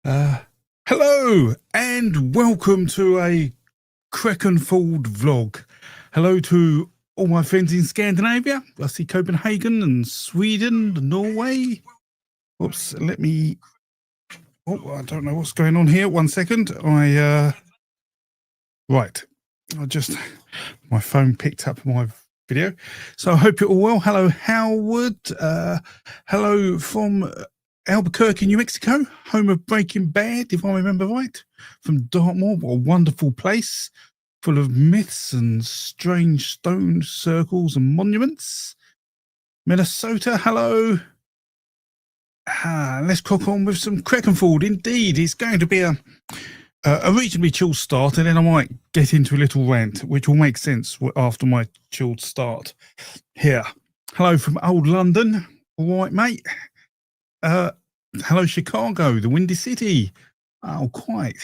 Uh, Hello and welcome to a Crackenfold vlog. Hello to all my friends in Scandinavia. I see Copenhagen and Sweden, Norway. Oops, let me. Oh, I don't know what's going on here. 1 second. Right. I just. My phone picked up my video. So I hope you're all well. Hello, Howard. Hello from Albuquerque, New Mexico, home of Breaking Bad, if I remember right, from Dartmoor. What a wonderful place, full of myths and strange stone circles and monuments. Minnesota, hello. Let's crack on with some Crackenfold. Indeed, it's going to be a reasonably chilled start, and then I might get into a little rant, which will make sense after my chilled start here. Hello from old London. All right, mate. Hello, Chicago, the Windy City. Oh, quite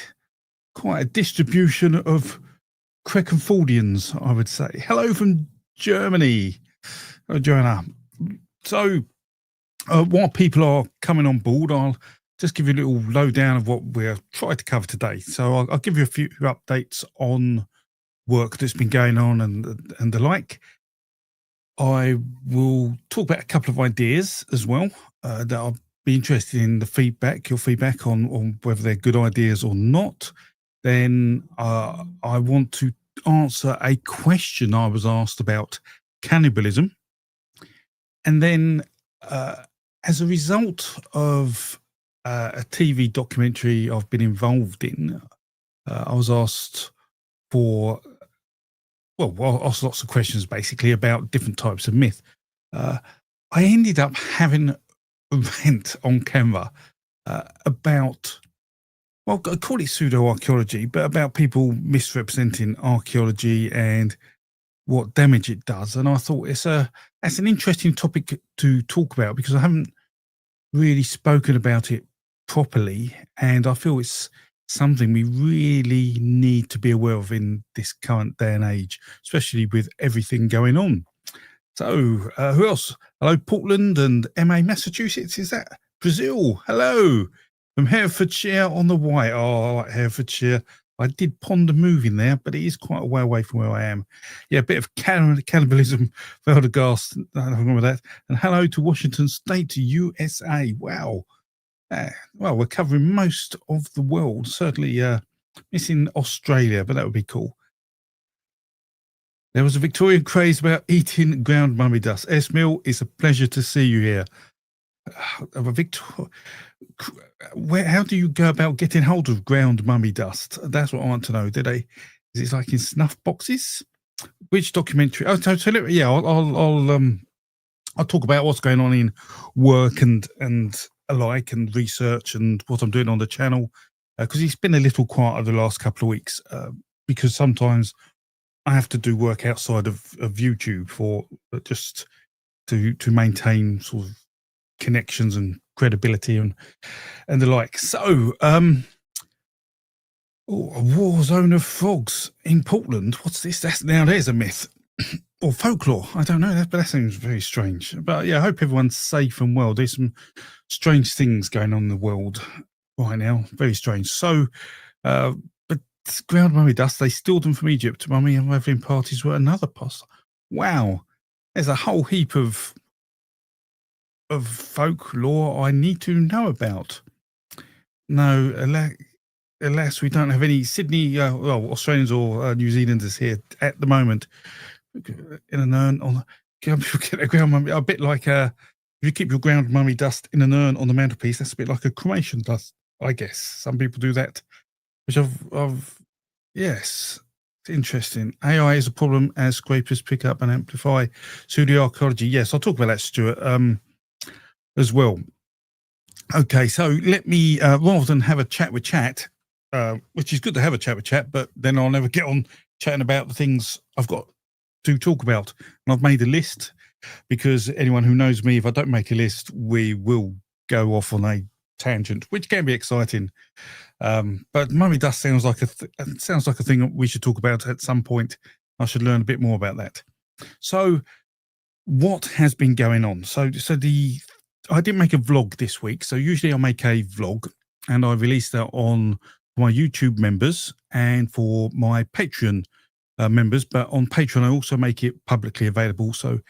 a distribution of Crackenfoldians, I would say. Hello from Germany. Hello, Joanna. So, while people are coming on board, I'll just give you a little lowdown of what we're trying to cover today. So I'll give you a few updates on work that's been going on and the like. I will talk about a couple of ideas as well that I'll be interested in your feedback on whether they're good ideas or not. Then I want to answer a question I was asked about cannibalism. And then as a result of a TV documentary I've been involved in, I was asked for, asked lots of questions basically about different types of myth. I ended up having a rant on camera about, I call it pseudo-archaeology, but about people misrepresenting archaeology and what damage it does. And I thought that's an interesting topic to talk about because I haven't really spoken about it properly, and I feel it's something we really need to be aware of in this current day and age, especially with everything going on. So, who else? Hello, Portland and MA, Massachusetts. Is that Brazil? Hello from Herefordshire on the White. Oh, I like Herefordshire. I did ponder moving there, but it is quite a way away from where I am. Yeah, a bit of cannibalism, Veldeghast, nothing wrong with that. And hello to Washington State, USA. Wow. Well, we're covering most of the world, certainly missing Australia, but that would be cool. There was a Victorian craze about eating ground mummy dust. Esmil, it's a pleasure to see you here. How do you go about getting hold of ground mummy dust? That's what I want to know. Is it like in snuff boxes? Which documentary? Oh, yeah, I'll talk about what's going on in work and alike and research and what I'm doing on the channel, because it's been a little quiet over the last couple of weeks because sometimes I have to do work outside of YouTube for just to maintain sort of connections and credibility and the like. So, a war zone of frogs in Portland. What's this? There's a myth. Or folklore, I don't know, but that seems very strange. But yeah, I hope everyone's safe and well. There's some strange things going on in the world right now, very strange. So, but ground mummy dust, they steal them from Egypt. Mummy and reveling parties were another possible. Wow, there's a whole heap of folklore I need to know about. No, alas, we don't have any Sydney, Australians or New Zealanders here at the moment. In an urn on the ground mummy, a bit like if you keep your ground mummy dust in an urn on the mantelpiece, that's a bit like a cremation dust, I guess. Some people do that, which yes, it's interesting. AI is a problem as scrapers pick up and amplify pseudo-archaeology. Yes, I'll talk about that, Stuart, as well. Okay, so let me, rather than have a chat with chat, which is good to have a chat with chat, but then I'll never get on chatting about the things I've got to talk about. And I've made a list because anyone who knows me, if I don't make a list, we will go off on a tangent, which can be exciting. But mummy dust sounds like a thing that we should talk about at some point. I should learn a bit more about that. So what has been going on? So I didn't make a vlog this week. So usually I make a vlog and I release that on my YouTube members and for my Patreon members. But on Patreon, I also make it publicly available, so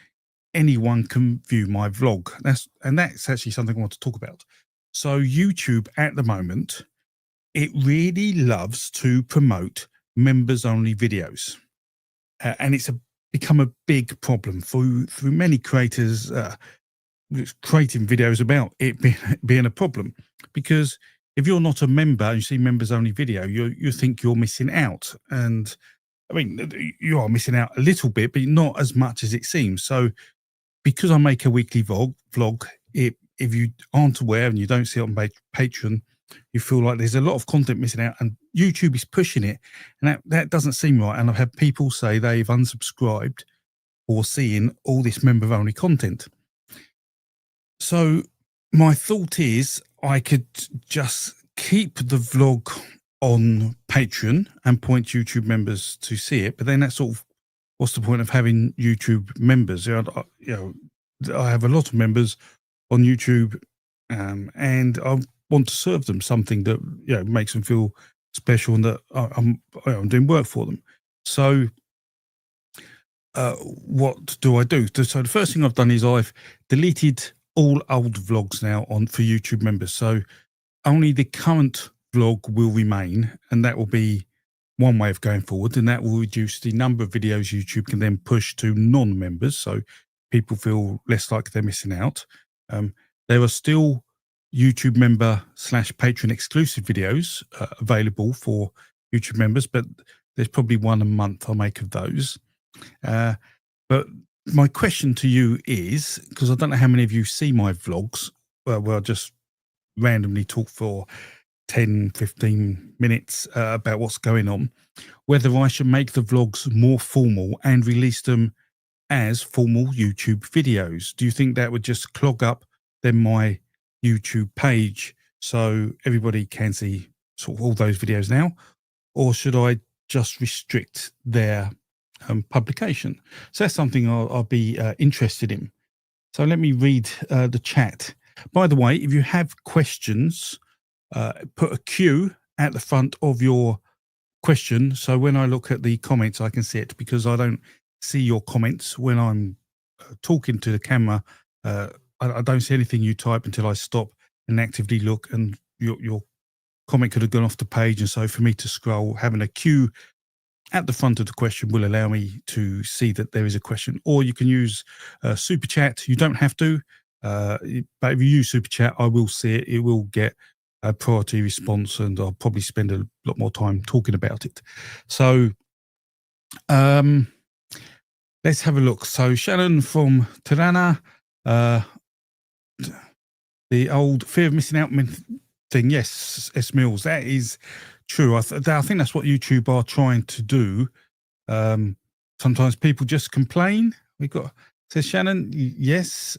anyone can view my vlog. That's actually something I want to talk about. So YouTube at the moment, it really loves to promote members only videos, and it's become a big problem through many creators creating videos about it being a problem, because if you're not a member and you see members only video, you think you're missing out. And I mean, you are missing out a little bit, but not as much as it seems. So because I make a weekly vlog, if you aren't aware and you don't see it on Patreon, you feel like there's a lot of content missing out, and YouTube is pushing it, and that doesn't seem right. And I've had people say they've unsubscribed for seeing all this member only content. So my thought is I could just keep the vlog on Patreon and point YouTube members to see it, but then that's sort of, what's the point of having YouTube members? I have a lot of members on YouTube, and I want to serve them something that makes them feel special and that I'm doing work for them. So what do I do? So the first thing I've done is I've deleted all old vlogs now for YouTube members. So only the current vlog will remain, and that will be one way of going forward, and that will reduce the number of videos YouTube can then push to non-members, so people feel less like they're missing out. There are still YouTube member / patron exclusive videos available for YouTube members, but there's probably one a month I'll make of those. But my question to you is, because I don't know how many of you see my vlogs, where I just randomly talk for 10, 15 minutes about what's going on, whether I should make the vlogs more formal and release them as formal YouTube videos. Do you think that would just clog up then my YouTube page so everybody can see sort of all those videos now? Or should I just restrict their publication? So that's something I'll be interested in. So let me read the chat. By the way, if you have questions, put a Q at the front of your question, so when I look at the comments I can see it, because I don't see your comments when I'm talking to the camera. I don't see anything you type until I stop and actively look, and your comment could have gone off the page. And so for me to scroll, having a Q at the front of the question will allow me to see that there is a question. Or you can use super chat. You don't have to, but if you use super chat, I will see it. It will get a priority response, and I'll probably spend a lot more time talking about it. So let's have a look. So Shannon from Tirana, the old fear of missing out thing. Yes, S Mills, that is true. I think that's what YouTube are trying to do. Sometimes people just complain. Says Shannon, yes.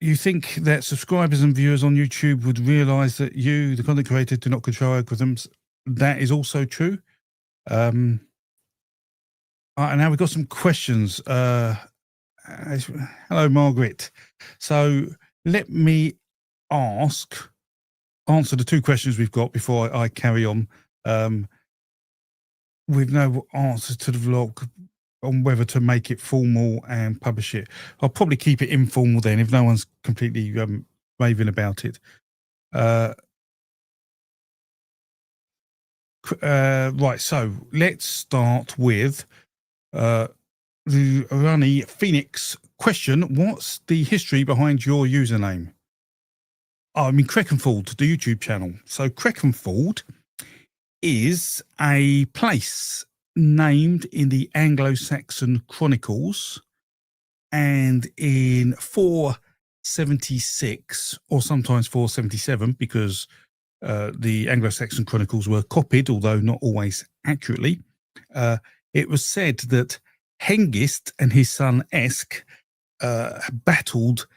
You think that subscribers and viewers on YouTube would realize that you, the content creator, do not control algorithms? That is also true. And now we've got some questions. Hello, Margaret. So let me answer the two questions we've got before I carry on. With no answer to the vlog on whether to make it formal and publish it. I'll probably keep it informal then, if no one's completely raving about it. Right, so let's start with the Rani Phoenix question. What's the history behind your username? I mean, Creckenfold, the YouTube channel. So Creckenfold is a place named in the Anglo-Saxon Chronicles, and in 476, or sometimes 477, because the Anglo-Saxon Chronicles were copied, although not always accurately, it was said that Hengist and his son Esk battled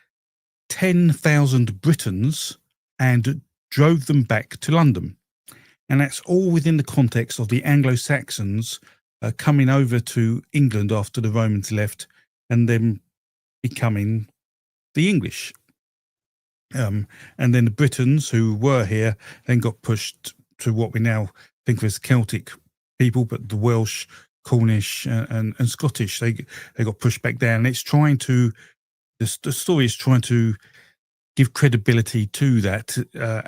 10,000 Britons and drove them back to London. And that's all within the context of the Anglo-Saxons coming over to England after the Romans left, and then becoming the English. And then the Britons who were here then got pushed to what we now think of as Celtic people, but the Welsh, Cornish, and Scottish, they got pushed back down. It's trying to, the story is trying to give credibility to that,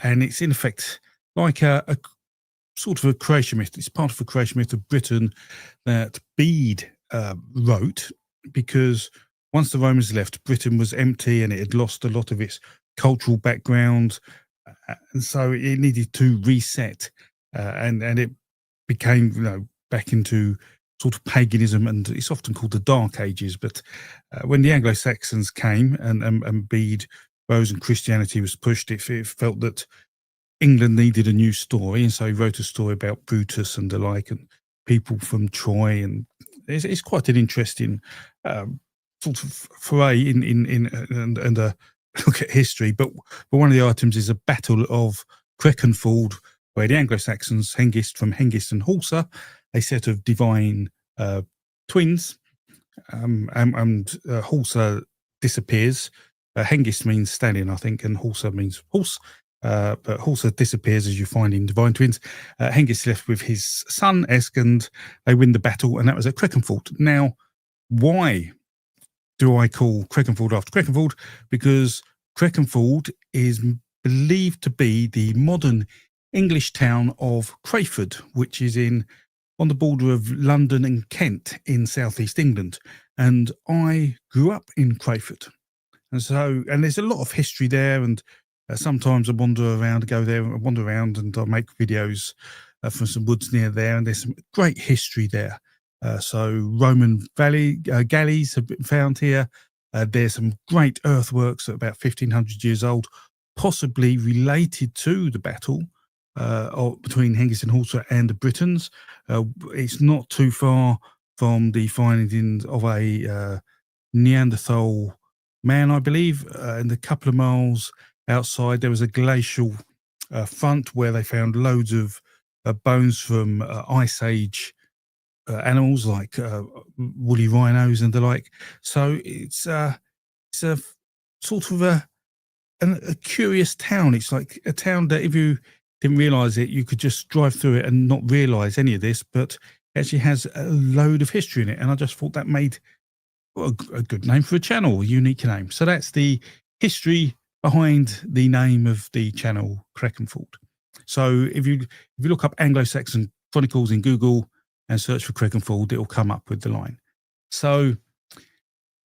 and it's in effect like a sort of a creation myth. It's part of a creation myth of Britain that Bede wrote, because once the Romans left, Britain was empty and it had lost a lot of its cultural background, and so it needed to reset, and it became, back into sort of paganism, and it's often called the Dark Ages. But when the Anglo-Saxons came and Bede rose and Christianity was pushed, it felt that England needed a new story, and so he wrote a story about Brutus and the like, and people from Troy, and it's quite an interesting sort of foray in and a look at history. But one of the items is a battle of Creckenford, where the Anglo-Saxons, Hengist from Hengist and Horsa, a set of divine twins, and Horsa disappears. Hengist means stallion, I think, and Horsa means horse. But Horsa disappears, as you find in Divine Twins. Hengist left with his son Esk, and they win the battle, and that was at Creckenford. Now, why do I call Creckenford after Creckenford? Because Creckenford is believed to be the modern English town of Crayford, which is on the border of London and Kent in southeast England. And I grew up in Crayford. And there's a lot of history there, and sometimes I wander around, and I make videos from some woods near there, and there's some great history there. So Roman galleys have been found here. There's some great earthworks that are about 1,500 years old, possibly related to the battle between Hengist and Horsa and the Britons. It's not too far from the findings of a Neanderthal man, I believe, and a couple of miles outside there was a glacial front where they found loads of bones from Ice Age animals like woolly rhinos and the like. So it's a sort of a curious town. It's like a town that if you didn't realise it, you could just drive through it and not realise any of this, but it actually has a load of history in it. And I just thought that made a good name for a channel, a unique name. So that's the history behind the name of the channel, Creckenford. So if you look up Anglo-Saxon Chronicles in Google and search for Creckenford, it will come up with the line. So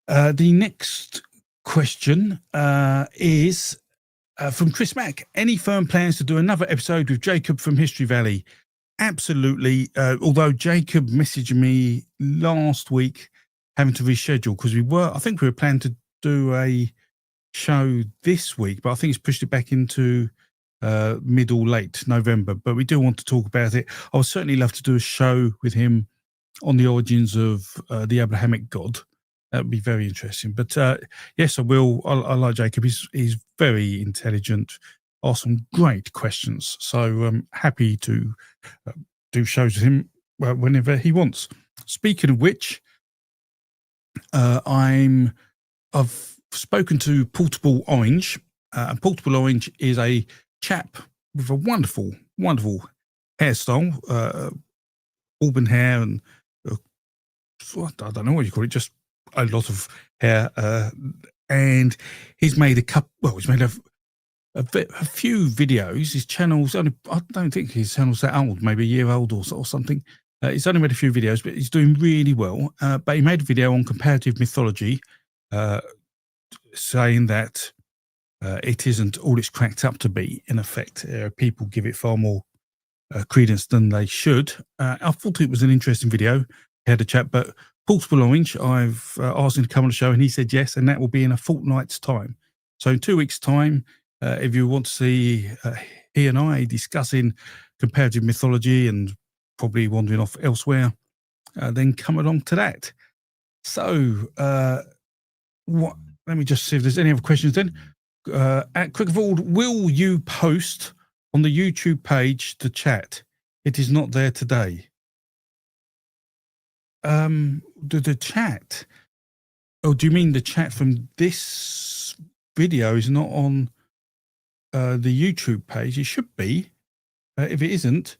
the next question is from Chris Mack. Any firm plans to do another episode with Jacob from History Valley? Absolutely. Although Jacob messaged me last week having to reschedule, because I think we were planning to do a show this week, but I think it's pushed it back into mid or late November. But we do want to talk about it. I would certainly love to do a show with him on the origins of the Abrahamic God. That would be very interesting. But yes, I will. I like Jacob. He's very intelligent, asks some great questions. So I'm happy to do shows with him whenever he wants. Speaking of which, I've spoken to Portable Orange. Portable Orange is a chap with a wonderful, wonderful hairstyle, auburn hair, and I don't know what you call it, just a lot of hair. And he's made a few videos. His channel's I don't think his channel's that old, maybe a year old or something. He's only made a few videos, but he's doing really well. But he made a video on comparative mythology, saying that it isn't all it's cracked up to be, in effect. People give it far more credence than they should. I thought it was an interesting video. He had a chat, but Portable Orange, I've asked him to come on the show, and he said yes, and that will be in a fortnight's time. So in 2 weeks' time, if you want to see he and I discussing comparative mythology and probably wandering off elsewhere, then come along to that. So let me just see if there's any other questions then. At Crickford, will you post on the YouTube page the chat? It is not there today. The chat? Oh, do you mean the chat from this video is not on the YouTube page. It should be. If it isn't,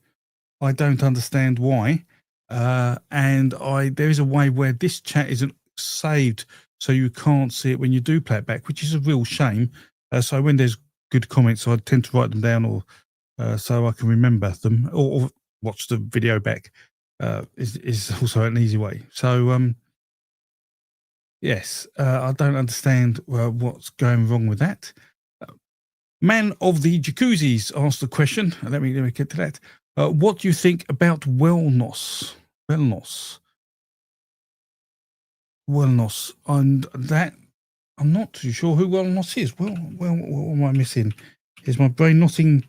I don't understand why. And there is a way where this chat isn't saved, so you can't see it when you do play it back, which is a real shame. So when there's good comments, I tend to write them down, or so I can remember them, or watch the video back. Is also an easy way. So yes, I don't understand what's going wrong with that. Man of the Jacuzzis asked the question. Let me get to that. What do you think about wellness? Wellness, and that I'm not too sure who wellness is. Well, what am I missing? Is my brain not in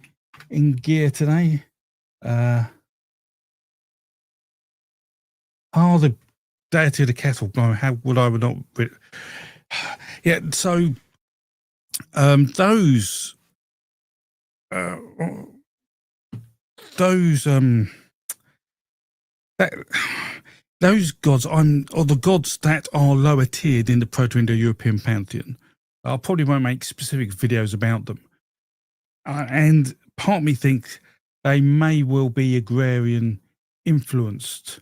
gear today? The deity of the cattle. How would I not? Yeah. So those those gods or the gods that are lower tiered in the Proto-Indo-European pantheon. I probably won't make specific videos about them, and part of me thinks they may well be agrarian influenced.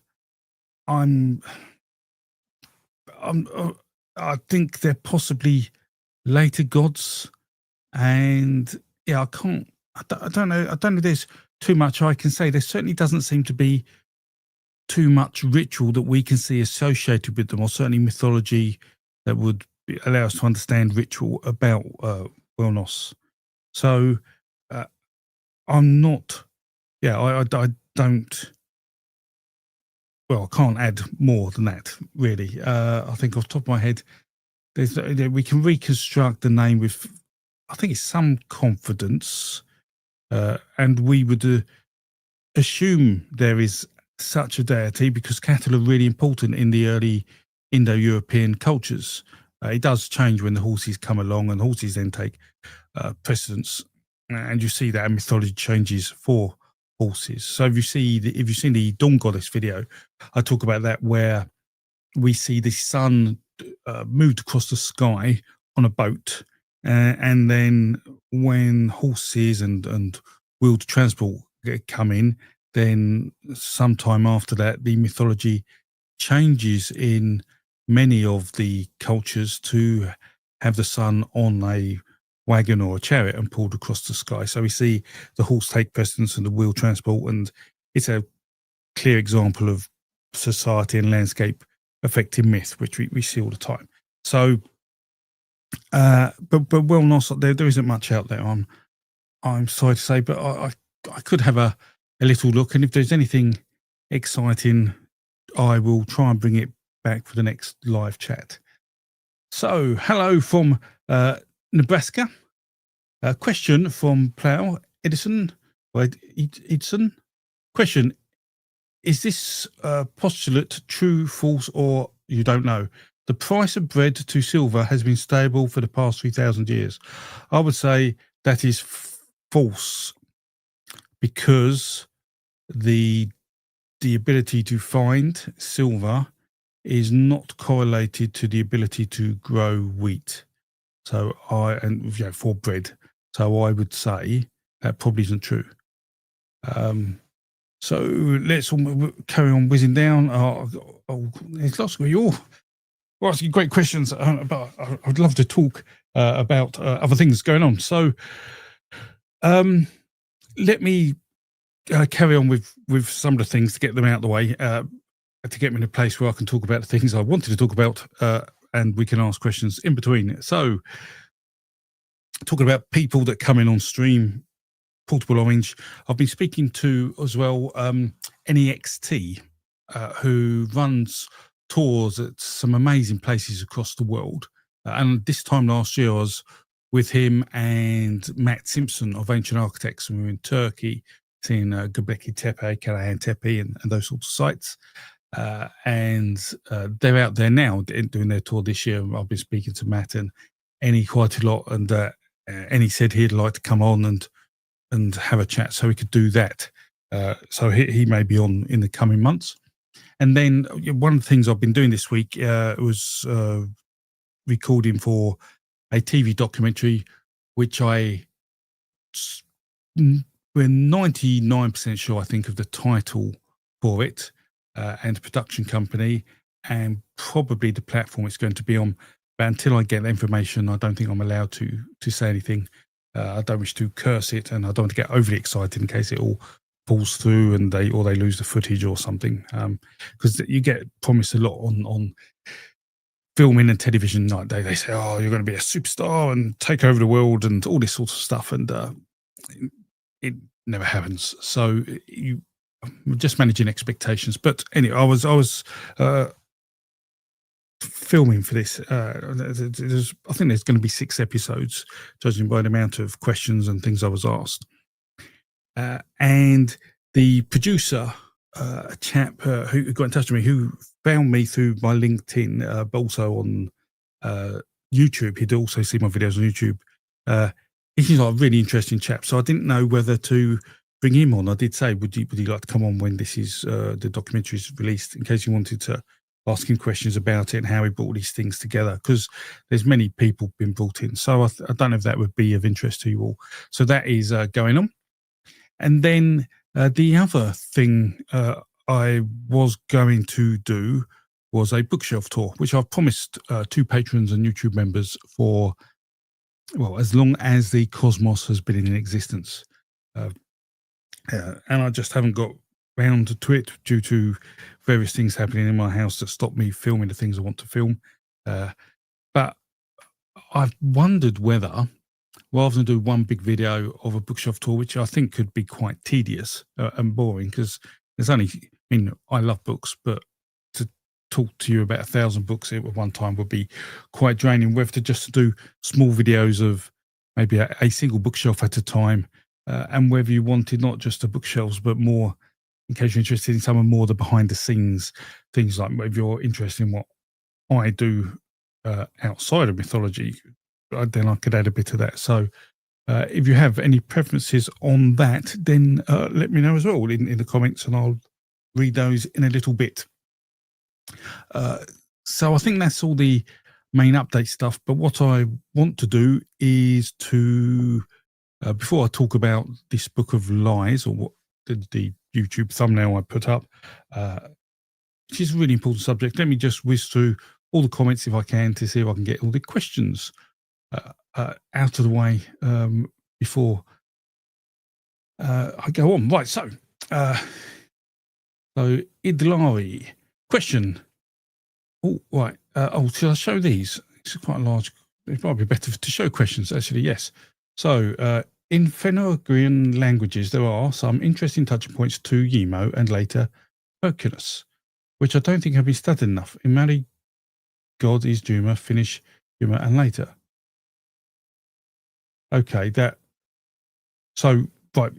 I think they're possibly later gods, and yeah, I don't know. If there's too much I can say. There certainly doesn't seem to be too much ritual that we can see associated with them, or certainly mythology that would allow us to understand ritual about wellness. So I'm not. Yeah, I don't. Well, I can't add more than that, really. I think off the top of my head, we can reconstruct the name with, I think it's some confidence, and we would assume there is such a deity because cattle are really important in the early Indo-European cultures. It does change when the horses come along, and horses then take precedence, and you see that in mythology changes for horses. So if you've seen the Dawn Goddess video, I talk about that, where we see the sun moved across the sky on a boat, and then when horses and wheeled transport come in, then sometime after that, the mythology changes in many of the cultures to have the sun on a wagon or a chariot and pulled across the sky. So we see the horse take precedence and the wheel transport, and it's a clear example of society and landscape affecting myth, which we see all the time. So, but wellness, there isn't much out there. I'm sorry to say, but I could have a little look, and if there's anything exciting, I will try and bring it back for the next live chat. So, hello from Nebraska. A question from Plow Edison. Question: is this postulate true, false, or you don't know? The price of bread to silver has been stable for the past 3,000 years. I would say that is false, because the ability to find silver is not correlated to the ability to grow wheat. So for bread. So I would say that probably isn't true. So let's carry on whizzing down. There's lots of you all asking great questions, but I'd love to talk about other things going on. So let me carry on with some of the things to get them out of the way, to get me in a place where I can talk about the things I wanted to talk about, and we can ask questions in between. So talking about people that come in on stream, Portable Orange, I've been speaking to as well NEXT, who runs tours at some amazing places across the world. And this time last year, I was with him and Matt Simpson of Ancient Architects, and we were in Turkey, seeing Göbekli Tepe, Karahan Tepe, and those sorts of sites. And they're out there now doing their tour this year. I've been speaking to Matt and Eni quite a lot, and Eni said he'd like to come on and have a chat, so we could do that. So he may be on in the coming months. And then one of the things I've been doing this week was recording for a TV documentary, which I we're 99% sure, I think, of the title for it, and the production company, and probably the platform it's going to be on. But until I get the information, I don't think I'm allowed to say anything. I don't wish to curse it, and I don't want to get overly excited in case it all falls through and they lose the footage or something. Because you get promised a lot on filming and television. Like they say, oh, you're going to be a superstar and take over the world and all this sort of stuff, and it never happens. So you just managing expectations. But anyway, I was filming for this. I think there's going to be 6 episodes, judging by the amount of questions and things I was asked. And the producer, a chap who got in touch with me, who found me through my LinkedIn, but also on YouTube. He'd also see my videos on YouTube. He's like a really interesting chap. So I didn't know whether to bring him on. I did say, would you like to come on when this is the documentary is released, in case you wanted to ask him questions about it and how he brought these things together, because there's many people been brought in. So I don't know if that would be of interest to you all. So that is going on. And then the other thing I was going to do was a bookshelf tour, which I've promised to patrons and YouTube members for, well, as long as the cosmos has been in existence. And I just haven't got round to it due to various things happening in my house that stop me filming the things I want to film. But I've wondered whether, rather than do one big video of a bookshelf tour, which I think could be quite tedious and boring, because there's only, I love books, but to talk to you about 1,000 books at one time would be quite draining. Whether to just do small videos of maybe a single bookshelf at a time, and whether you wanted not just the bookshelves, but more, in case you're interested in some of more the behind the scenes things, like if you're interested in what I do outside of mythology, then I could add a bit of that. So if you have any preferences on that, then let me know as well in the comments, and I'll read those in a little bit. So I think that's all the main update stuff. But what I want to do is to, before I talk about this book of lies, or what the YouTube thumbnail I put up, which is a really important subject, let me just whiz through all the comments if I can, to see if I can get all the questions out of the way before I go on. Right, so Idlari question. Oh, right. Should I show these? It's quite a large. It might be better to show questions, actually. Yes. So in Phoenician languages, there are some interesting touching points to Yemo and later Hercules, which I don't think have been studied enough. In Mali, God is Duma, Finnish Yuma, and later. Okay, so right,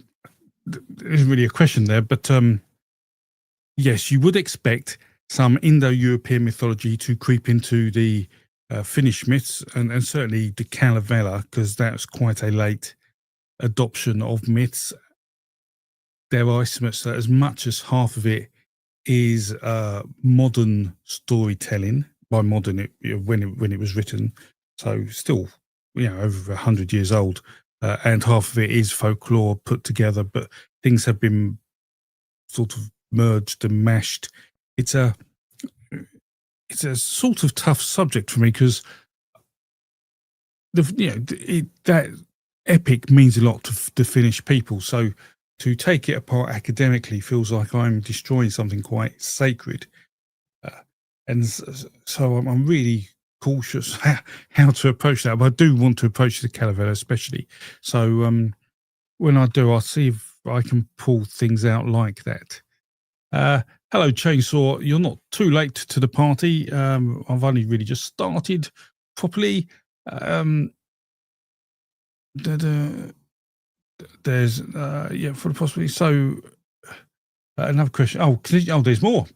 there isn't really a question there, but yes, you would expect some Indo-European mythology to creep into the Finnish myths, and certainly the Kalevala, because that's quite a late adoption of myths. There are estimates that as much as half of it is modern storytelling. By modern, when it was written, so still, over 100 years old, and half of it is folklore put together, but things have been sort of merged and mashed. It's a sort of tough subject for me, because that epic means a lot to the Finnish people. So to take it apart academically feels like I'm destroying something quite sacred, and so I'm really cautious how to approach that. But I do want to approach the Kalevala especially. So when I do, I'll see if I can pull things out like that. Hello, Chainsaw. You're not too late to the party. I've only really just started properly. There's for the possibility. So another question. Oh, there's more.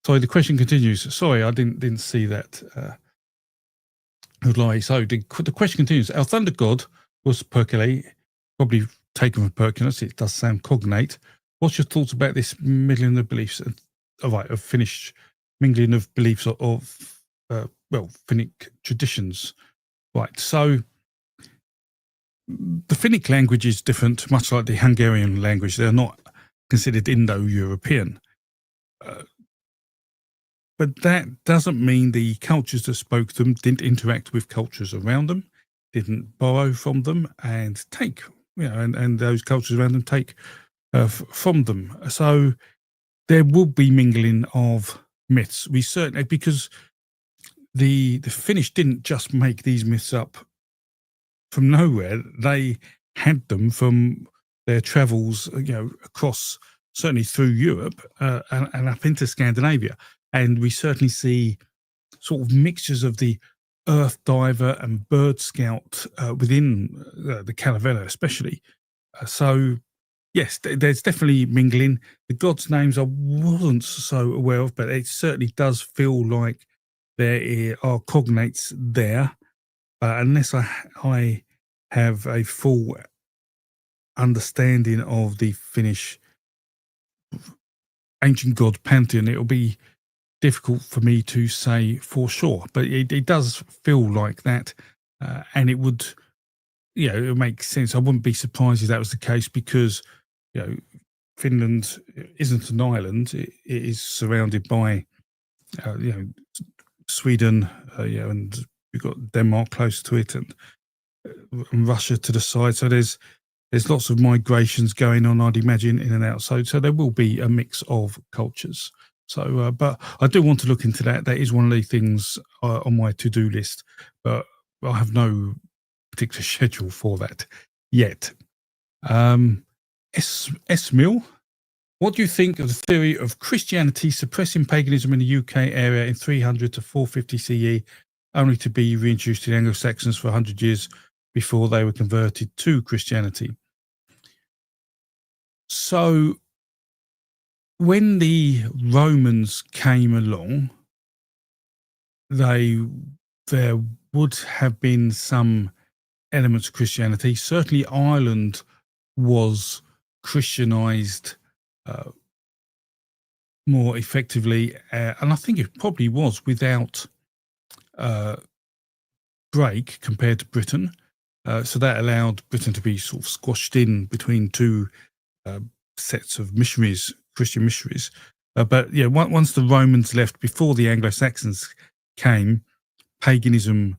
Sorry, the question continues. Sorry, I didn't see that. Good lie. So the question continues. Our thunder god was Percale, probably taken from Perculus. It does sound cognate. What's your thoughts about this mingling of beliefs? Of Finnish mingling of beliefs of Finnic traditions. Right. So The Finnic language is different, much like the Hungarian language. They're not considered Indo-European. But that doesn't mean the cultures that spoke them didn't interact with cultures around them, didn't borrow from them and take, and those cultures around them take from them. So there will be mingling of myths. We certainly, because the Finnish didn't just make these myths up from nowhere. They had them from their travels, across, certainly through Europe and up into Scandinavia. And we certainly see sort of mixtures of the earth diver and bird scout within the Calavera, especially. So, yes, there's definitely mingling. The gods' names I wasn't so aware of, but it certainly does feel like there are cognates there. Unless I have a full understanding of the Finnish ancient god pantheon, it'll be difficult for me to say for sure. But it does feel like that, and it would, it makes sense. I wouldn't be surprised if that was the case because, Finland isn't an island. It is surrounded by, Sweden, and we've got Denmark close to it, and Russia to the side. So there's lots of migrations going on, I'd imagine, in and out. So there will be a mix of cultures. So, but I do want to look into that. That is one of the things on my to-do list, but I have no particular schedule for that yet. Mill, what do you think of the theory of Christianity suppressing paganism in the UK area in 300 to 450 CE, only to be reintroduced in Anglo-Saxons for 100 years before they were converted to Christianity? So when the Romans came along, there would have been some elements of Christianity. Certainly Ireland was Christianized more effectively, and I think it probably was without break compared to Britain. So that allowed Britain to be sort of squashed in between two sets of missionaries, Christian missionaries. But once the Romans left, before the Anglo-Saxons came, paganism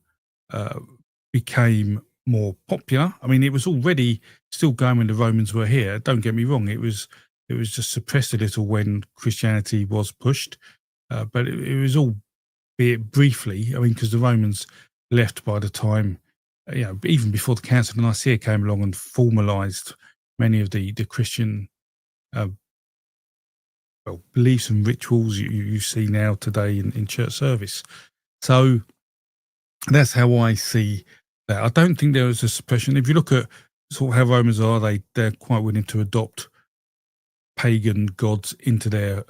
became more popular. I mean, it was already still going when the Romans were here. Don't get me wrong; it was just suppressed a little when Christianity was pushed, but it was all, be it briefly. I mean, because the Romans left by the time, even before the Council of Nicaea came along and formalised many of the Christian beliefs and rituals you see now today in church service. So that's how I see that. I don't think there was a suppression. If you look at sort of how Romans are, they're quite willing to adopt pagan gods into their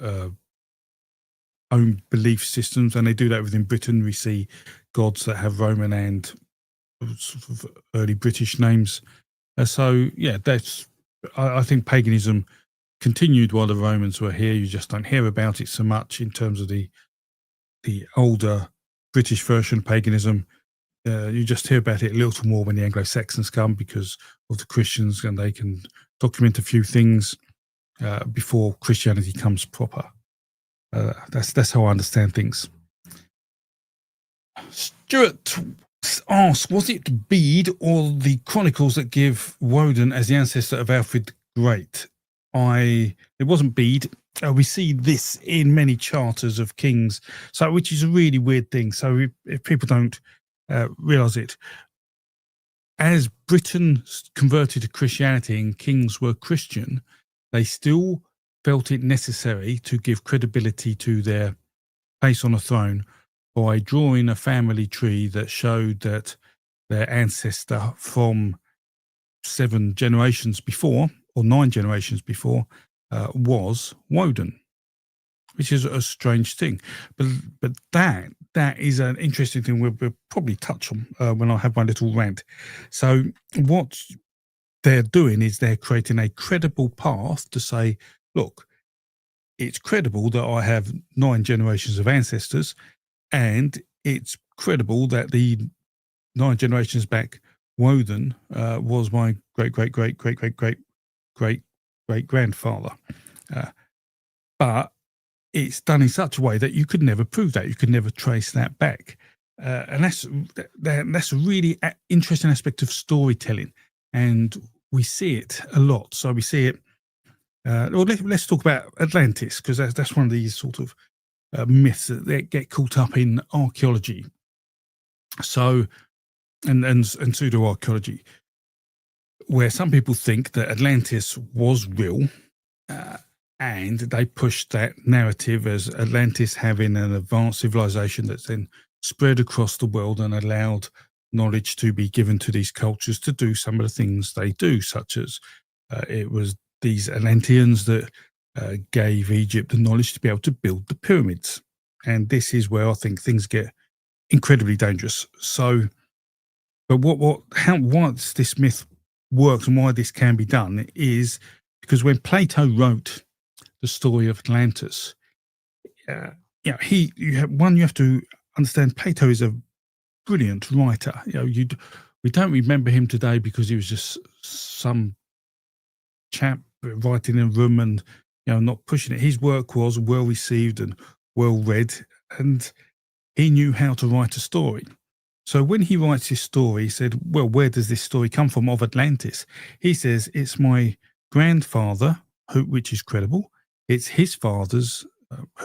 own belief systems, and they do that within Britain. We see gods that have Roman and sort of early British names. So yeah, I think paganism continued while the Romans were here. You just don't hear about it so much in terms of the older British version of paganism. You just hear about it a little more when the Anglo-Saxons come because of the Christians, and they can document a few things before Christianity comes proper. That's how I understand things. Stuart asks, was it Bede or the Chronicles that give Woden as the ancestor of Alfred the Great? It wasn't Bede. We see this in many charters of kings, which is a really weird thing. So if people don't realise it, as Britain converted to Christianity and kings were Christian, they still felt it necessary to give credibility to their place on a throne by drawing a family tree that showed that their ancestor from 7 generations before, or 9 generations before, was Woden, which is a strange thing. But that is an interesting thing we'll probably touch on when I have my little rant. So what they're doing is they're creating a credible path to say, look, it's credible that I have 9 generations of ancestors, and it's credible that the 9 generations back Woden was my great great great great great great great great grandfather, uh, but it's done in such a way that you could never prove that. You could never trace that back. And that's a really interesting aspect of storytelling. And we see it a lot. So we see it. Well, let's talk about Atlantis, because that's one of these sort of myths that get caught up in archaeology. So, and pseudo archaeology, where some people think that Atlantis was real, uh, and they pushed that narrative as Atlantis having an advanced civilization that's then spread across the world and allowed knowledge to be given to these cultures to do some of the things they do, such as it was these Atlanteans that gave Egypt the knowledge to be able to build the pyramids. And this is where I think things get incredibly dangerous. So, but why this myth works and why this can be done is because when Plato wrote the story of Atlantis, you have to understand Plato is a brilliant writer. We don't remember him today because he was just some chap writing in a room and not pushing it. His work was well received and well read, and he knew how to write a story. So when he writes his story, he said, well, where does this story come from of Atlantis? He says, it's my grandfather, which is credible. It's his father's,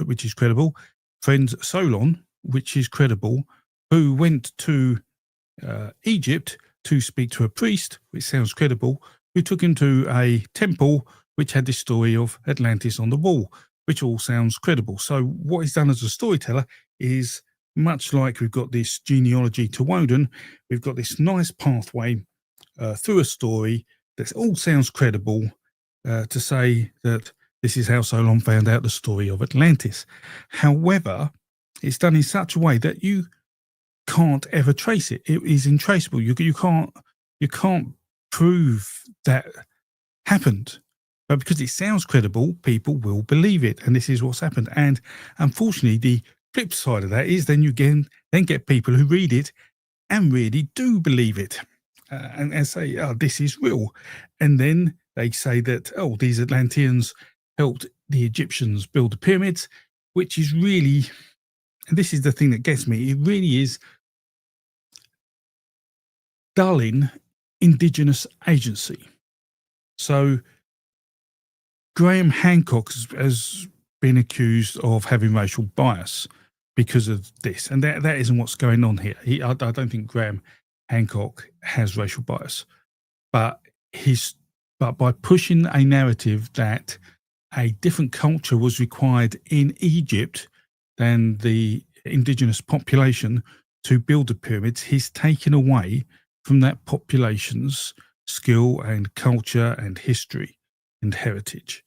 which is credible. Friend Solon, which is credible, who went to Egypt to speak to a priest, which sounds credible, who took him to a temple which had this story of Atlantis on the wall, which all sounds credible. So what he's done as a storyteller is, much like we've got this genealogy to Woden, we've got this nice pathway through a story that all sounds credible to say that this is how Solon found out the story of Atlantis. However, it's done in such a way that you can't ever trace it. It is untraceable. You can't prove that happened. But because it sounds credible, people will believe it, and this is what's happened. And unfortunately, the flip side of that is then you then get people who read it and really do believe it, and say, "Oh, this is real," and then they say that, "Oh, these Atlanteans helped the Egyptians build the pyramids," which is really, and this is the thing that gets me. It really is dulling indigenous agency. So Graham Hancock has been accused of having racial bias because of this, and that isn't what's going on here. I don't think Graham Hancock has racial bias, but by pushing a narrative that a different culture was required in Egypt than the indigenous population to build the pyramids, he's taken away from that population's skill and culture and history and heritage.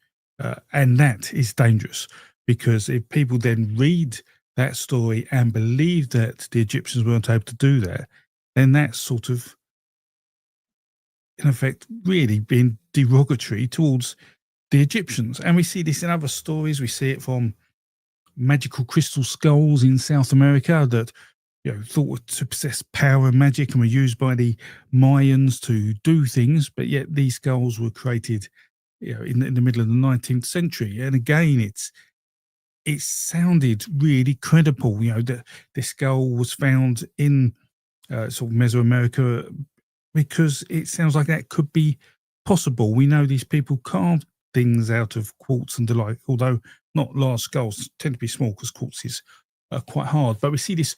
And that is dangerous, because if people then read that story and believe that the Egyptians weren't able to do that, then that's sort of, in effect, really being derogatory towards the Egyptians. And we see this in other stories. We see it from magical crystal skulls in South America that thought to possess power and magic and were used by the Mayans to do things, but yet these skulls were created in the middle of the 19th century. And again, it sounded really credible. That this skull was found in sort of Mesoamerica, because it sounds like that could be possible. We know these people carved things out of quartz and the like, although not large skulls, tend to be small because quartz is quite hard. But we see this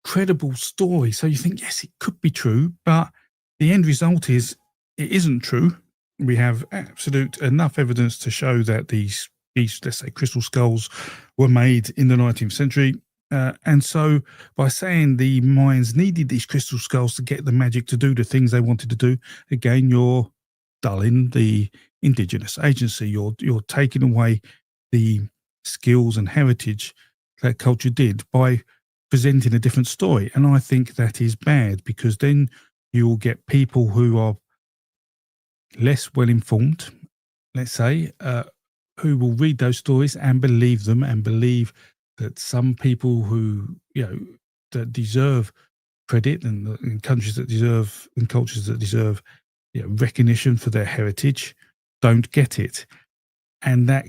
credible story, so you think, yes, it could be true, but the end result is it isn't true. We have absolute enough evidence to show that these, let's say, crystal skulls were made in the 19th century. And so by saying the Mayans needed these crystal skulls to get the magic to do the things they wanted to do, again, you're dulling the indigenous agency. You're taking away the skills and heritage that culture did by presenting a different story. And I think that is bad, because then you'll get people who are less well informed, let's say, who will read those stories and believe them, and believe that some people who that deserve credit, and countries that deserve and cultures that deserve recognition for their heritage don't get it, and that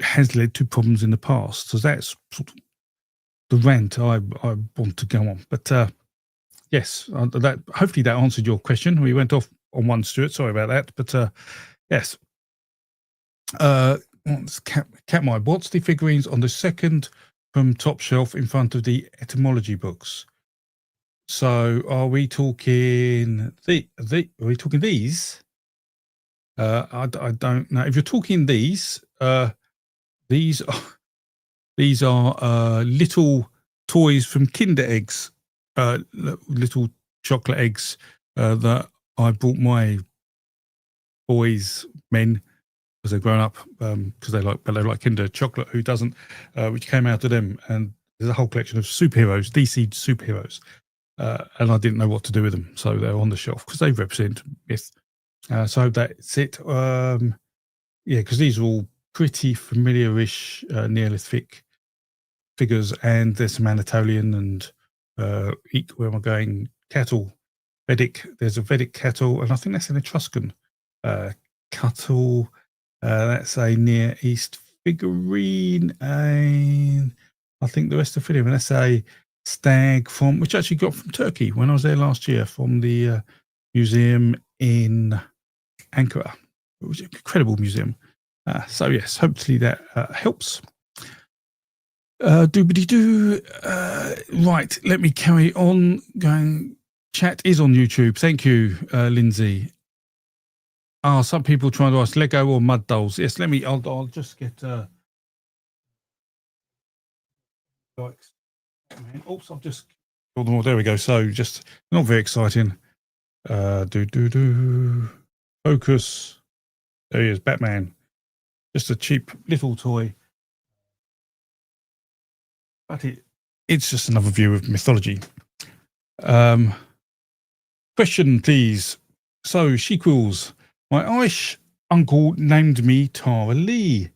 has led to problems in the past. So that's sort of the rant I want to go on. But yes, that hopefully that answered your question. We went off on one, Stuart. Sorry about that. But yes. Catmine, what's the figurines on the second from top shelf in front of the etymology books? So are we talking are we talking these? I don't know. If you're talking these are little toys from Kinder eggs, little chocolate eggs that I bought my boys, men, because they've grown up, because they like Kinder chocolate. Who doesn't? Which came out of them, and there's a whole collection of superheroes, DC superheroes, and I didn't know what to do with them, so they're on the shelf because they represent myth. So that's it. Because these are all pretty familiar-ish Neolithic figures, and there's some Anatolian and where am I going? Cattle, Vedic. There's a Vedic cattle, and I think that's an Etruscan cattle. That's a Near East figurine, and I think the rest of the figurine. That's a stag which I actually got from Turkey when I was there last year, from the museum in Ankara. It was an incredible museum. So yes, hopefully that helps. Doobity-doo. Right, let me carry on going. Chat is on YouTube. Thank you, Lindsay. Some people trying to ask Lego or mud dolls. Yes, I'll just get oops, I've just got them all. There we go. So just not very exciting. Focus. There he is, Batman. Just a cheap little toy. But it's just another view of mythology. Question, please. So, Shequels. My Irish uncle named me Tara Lee.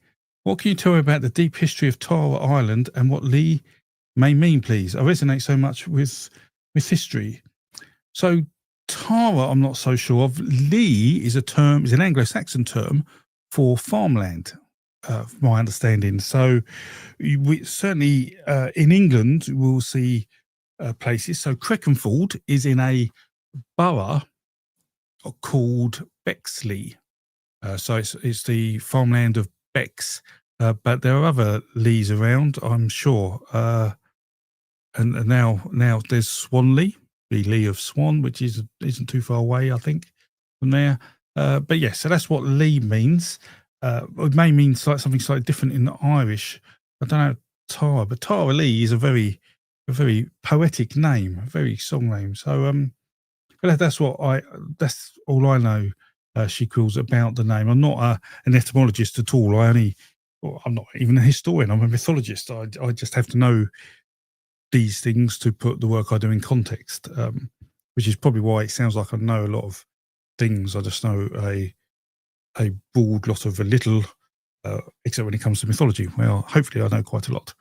What can you tell me about the deep history of Tara Island and what Lee may mean, please? I resonate so much with history. So, Tara, I'm not so sure of. Lee is an Anglo-Saxon term for farmland, my understanding. So, we certainly in England we'll see places. So, Creckenford is in a borough called Bexley. So it's the farmland of Bex, but there are other Lees around, I'm sure. And now there's Swanley, the Lee of Swan, which isn't too far away, I think, from there. But yes, so that's what Lee means. It may mean something slightly different in Irish. I don't know Tara, but Tara Lee is a very poetic name, a very song name. So but that's all I know. She calls about the name. I'm not an etymologist at all. I'm not even a historian. I'm a mythologist. I just have to know these things to put the work I do in context, which is probably why it sounds like I know a lot of things. I just know a broad lot of a little, except when it comes to mythology. Well, hopefully I know quite a lot.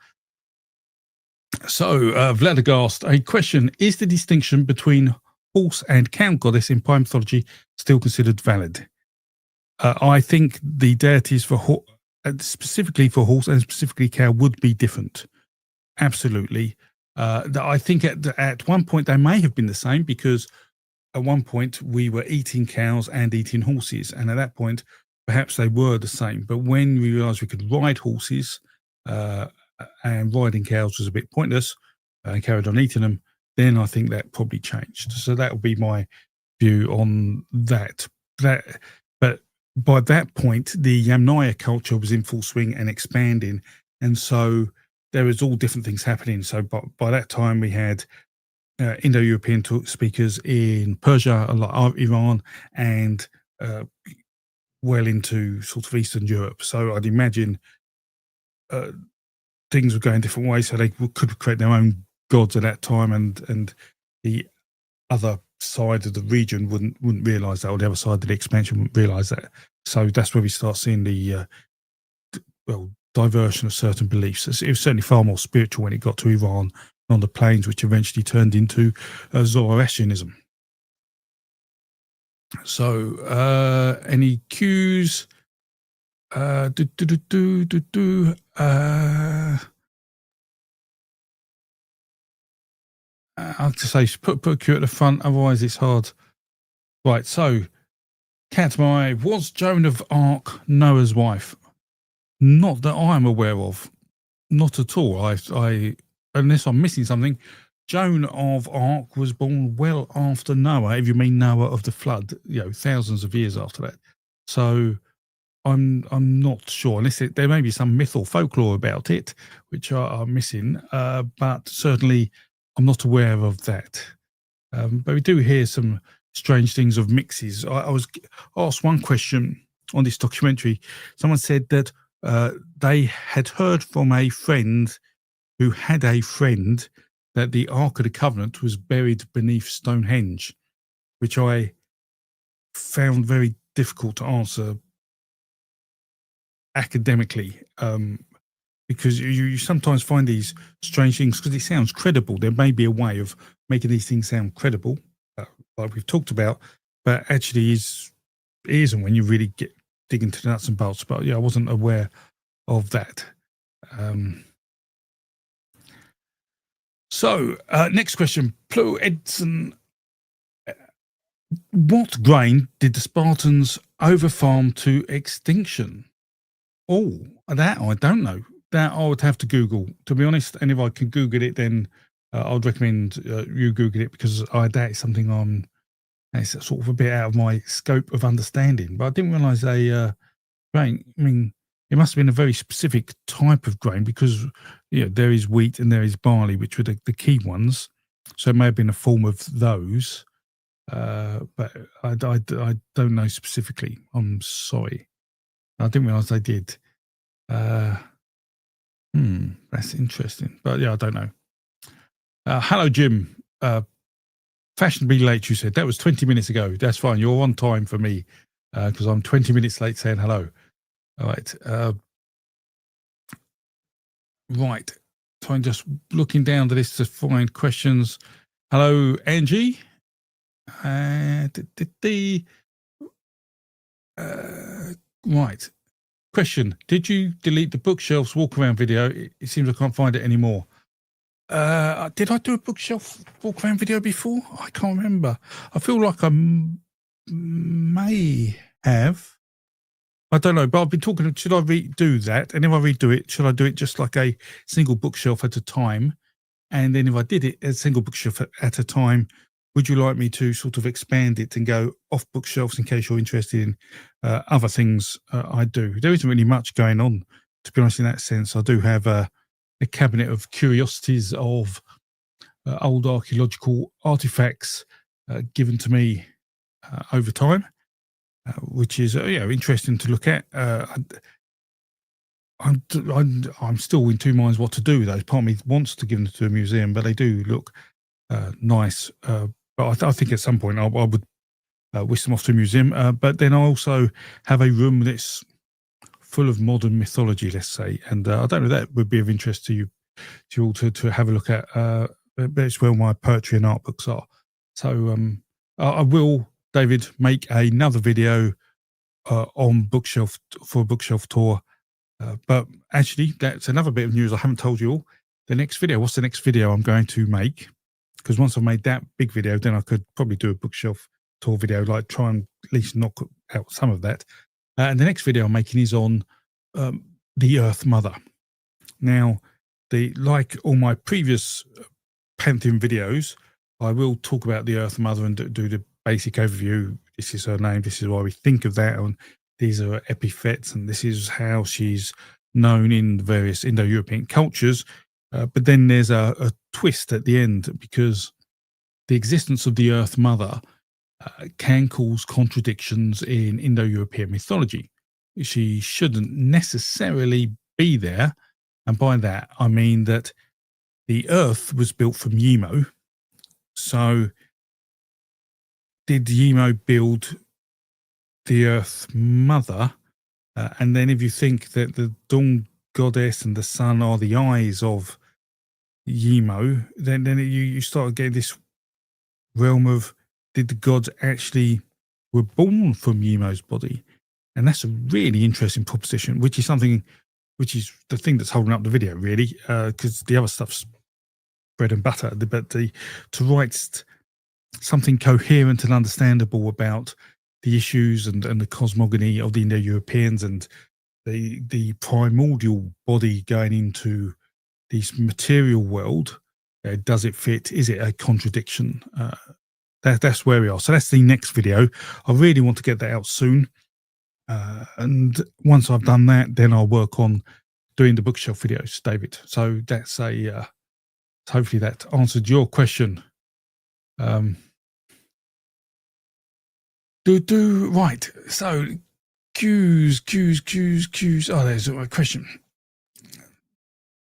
So, Vladagast, a question: is the distinction between horse and cow goddess in Prime mythology still considered valid? I think the deities for specifically for horse and specifically cow would be different. Absolutely. I think at one point they may have been the same, because at one point we were eating cows and eating horses, and at that point perhaps they were the same. But when we realised we could ride horses and riding cows was a bit pointless and carried on eating them, then I think that probably changed. So that would be my view on that. But by that point, the Yamnaya culture was in full swing and expanding, and so there was all different things happening. So by that time, we had Indo-European speakers in Persia, like Iran, and well into sort of Eastern Europe. So I'd imagine things were going different ways, so they could create their own gods at that time, and the other side of the region wouldn't realise that, or the other side of the expansion wouldn't realise that. So that's where we start seeing the diversion of certain beliefs. It was certainly far more spiritual when it got to Iran on the plains, which eventually turned into Zoroastrianism. So, any cues? I'll just say put a cue at the front, otherwise it's hard. Right, so Katmai, was Joan of Arc Noah's wife? Not that I'm aware of. Not at all. I unless I'm missing something. Joan of Arc was born well after Noah, if you mean Noah of the flood, thousands of years after that. So I'm not sure, unless there may be some myth or folklore about it, which are missing, but certainly I'm not aware of that. But we do hear some strange things of mixes. I was asked one question on this documentary. Someone said that they had heard from a friend who had a friend that the Ark of the Covenant was buried beneath Stonehenge, which I found very difficult to answer academically, because you sometimes find these strange things because it sounds credible. There may be a way of making these things sound credible, like we've talked about, but actually isn't when you really dig into the nuts and bolts. But yeah, I wasn't aware of that. So next question, Plo Edson. What grain did the Spartans overfarm to extinction? Oh, that I don't know. That I would have to Google, to be honest. And if I can Google it, then I would recommend you Google it, because that is something it's sort of a bit out of my scope of understanding. But I didn't realise a grain. I mean, it must have been a very specific type of grain, because there is wheat and there is barley, which were the key ones. So it may have been a form of those. But I don't know specifically. I'm sorry. I didn't realise they did. That's interesting. But yeah, I don't know. Hello, Jim. Fashionably late, you said. That was 20 minutes ago. That's fine. You're on time for me, because I'm 20 minutes late saying hello. All right. Right. So I'm just looking down the list to find questions. Hello, Angie. Right. Question: did you delete the bookshelves walk around video? It seems I can't find it anymore. Did I do a bookshelf walk around video before? I can't remember. I feel like I may have. I don't know, but I've been talking. Should I redo that? And if I redo it, should I do it just like a single bookshelf at a time? And then if I did it a single bookshelf at a time, would you like me to sort of expand it and go off bookshelves in case you're interested in other things I do? There isn't really much going on, to be honest, in that sense. I do have a cabinet of curiosities of old archaeological artifacts given to me over time, which is interesting to look at. I'm still in two minds what to do with those. Part of me wants to give them to a museum, but they do look nice. But I think at some point I would whisk them off to a museum. But then I also have a room that's full of modern mythology, let's say, and I don't know if that would be of interest to you all to have a look at. But it's where my poetry and art books are. So I will, David, make another video on bookshelf for a bookshelf tour. But actually, that's another bit of news I haven't told you all. The next video, what's the next video I'm going to make? Because once I've made that big video, then I could probably do a bookshelf tour video, like try and at least knock out some of that. And the next video I'm making is on the Earth Mother. Now, like all my previous Pantheon videos, I will talk about the Earth Mother and do the basic overview. This is her name. This is why we think of that. And these are epithets, and this is how she's known in various Indo-European cultures. But then there's a twist at the end, because the existence of the Earth Mother can cause contradictions in Indo-European mythology. She shouldn't necessarily be there. And by that, I mean that the Earth was built from Yimo. So did Yimo build the Earth Mother? And then if you think that the dawn goddess and the sun are the eyes of Yemo, then you start getting this realm of, did the gods actually were born from Yemo's body? And that's a really interesting proposition, which is the thing that's holding up the video, really, because the other stuff's bread and butter. But to write something coherent and understandable about the issues and the cosmogony of the Indo-Europeans and the primordial body going into this material world, does it fit? Is it a contradiction? That's where we are. So that's the next video. I really want to get that out soon. And once I've done that, then I'll work on doing the bookshelf videos, David. So that's hopefully that answered your question. Right. So Q's. Oh, there's a question.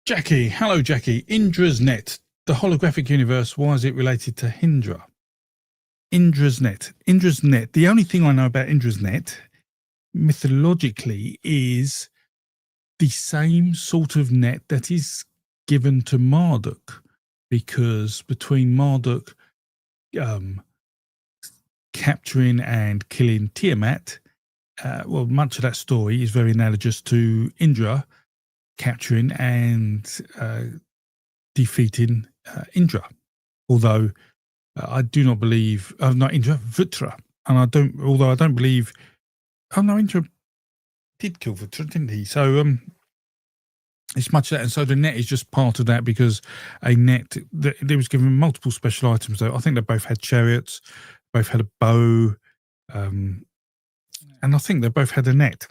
Jackie. Hello, Jackie. Indra's net, the holographic universe, why is it related to Hindra? Indra's net. The only thing I know about Indra's net, mythologically, is the same sort of net that is given to Marduk, because between Marduk capturing and killing Tiamat, well, much of that story is very analogous to Indra capturing and defeating Indra. Although I do not believe, not Indra, Vitra, and I don't believe. Oh no, Indra did kill Vitra, didn't he? So it's much of that, and so the net is just part of that, because a net they was given multiple special items. Though I think they both had chariots, both had a bow, and I think they both had a net,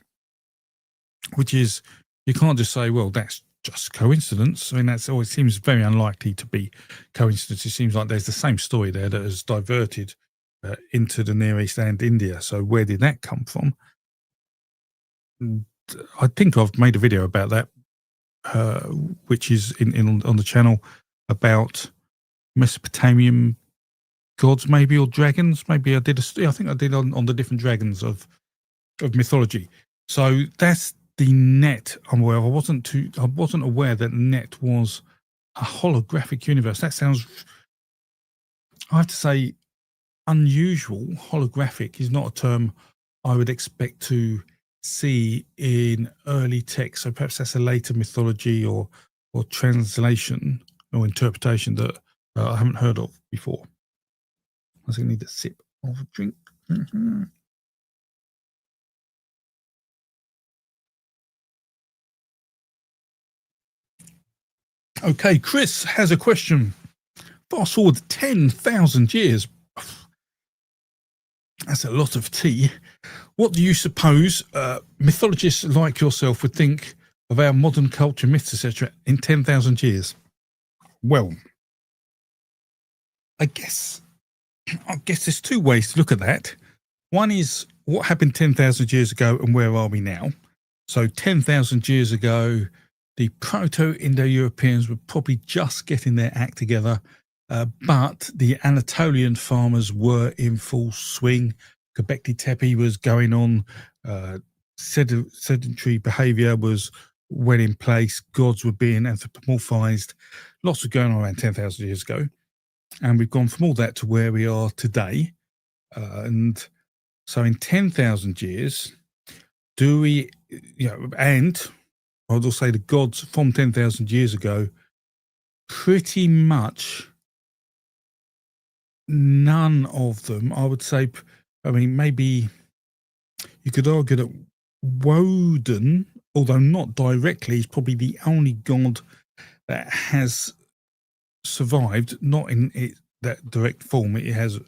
which is, you can't just say, well, that's just coincidence. I mean, that's always seems very unlikely to be coincidence. It seems like there's the same story there that has diverted into the Near East and India. So where did that come from? I think I've made a video about that, which is on the channel, about Mesopotamian gods, maybe, or dragons. Maybe I think I did on the different dragons of mythology. So that's the net. I'm aware. I wasn't aware that net was a holographic universe. That sounds, I have to say, unusual. Holographic is not a term I would expect to see in early text. So perhaps that's a later mythology or translation or interpretation that I haven't heard of before. I think I need a sip of a drink. Okay, Chris has a question. Fast forward 10,000 years. That's a lot of tea. What do you suppose mythologists like yourself would think of our modern culture, myths, etc., in 10,000 years? Well, I guess there's two ways to look at that. One is what happened 10,000 years ago and where are we now? So 10,000 years ago, the Proto-Indo-Europeans were probably just getting their act together, but the Anatolian farmers were in full swing. Göbekli Tepe was going on. Sedentary behavior was well in place. Gods were being anthropomorphized. Lots was going on around 10,000 years ago. And we've gone from all that to where we are today. And so in 10,000 years, do we, and I will say the gods from 10,000 years ago, pretty much none of them, I would say, I mean, maybe you could argue that Woden, although not directly, is probably the only god that has survived, not in that direct form. He has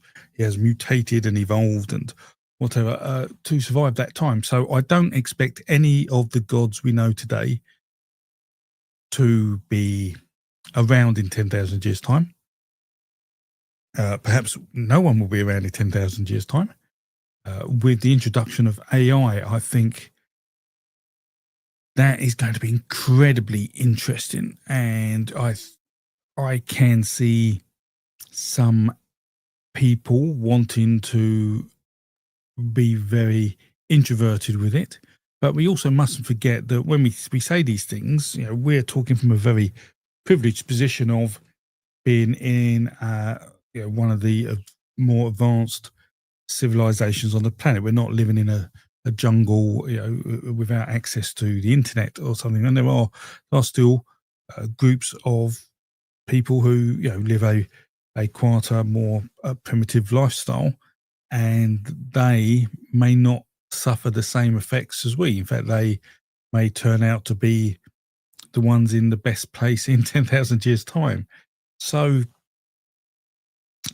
mutated and evolved and whatever to survive that time. So I don't expect any of the gods we know today to be around in 10,000 years' time. Perhaps no one will be around in 10,000 years' time. With the introduction of AI, I think that is going to be incredibly interesting, and I can see some people wanting to be very introverted with it. But we also mustn't forget that when we say these things, we're talking from a very privileged position of being in one of the more advanced civilizations on the planet. We're not living in a jungle, without access to the internet or something. And there are still groups of people who live a quieter, more primitive lifestyle, and they may not suffer the same effects as we. In fact, they may turn out to be the ones in the best place in 10,000 years' time. So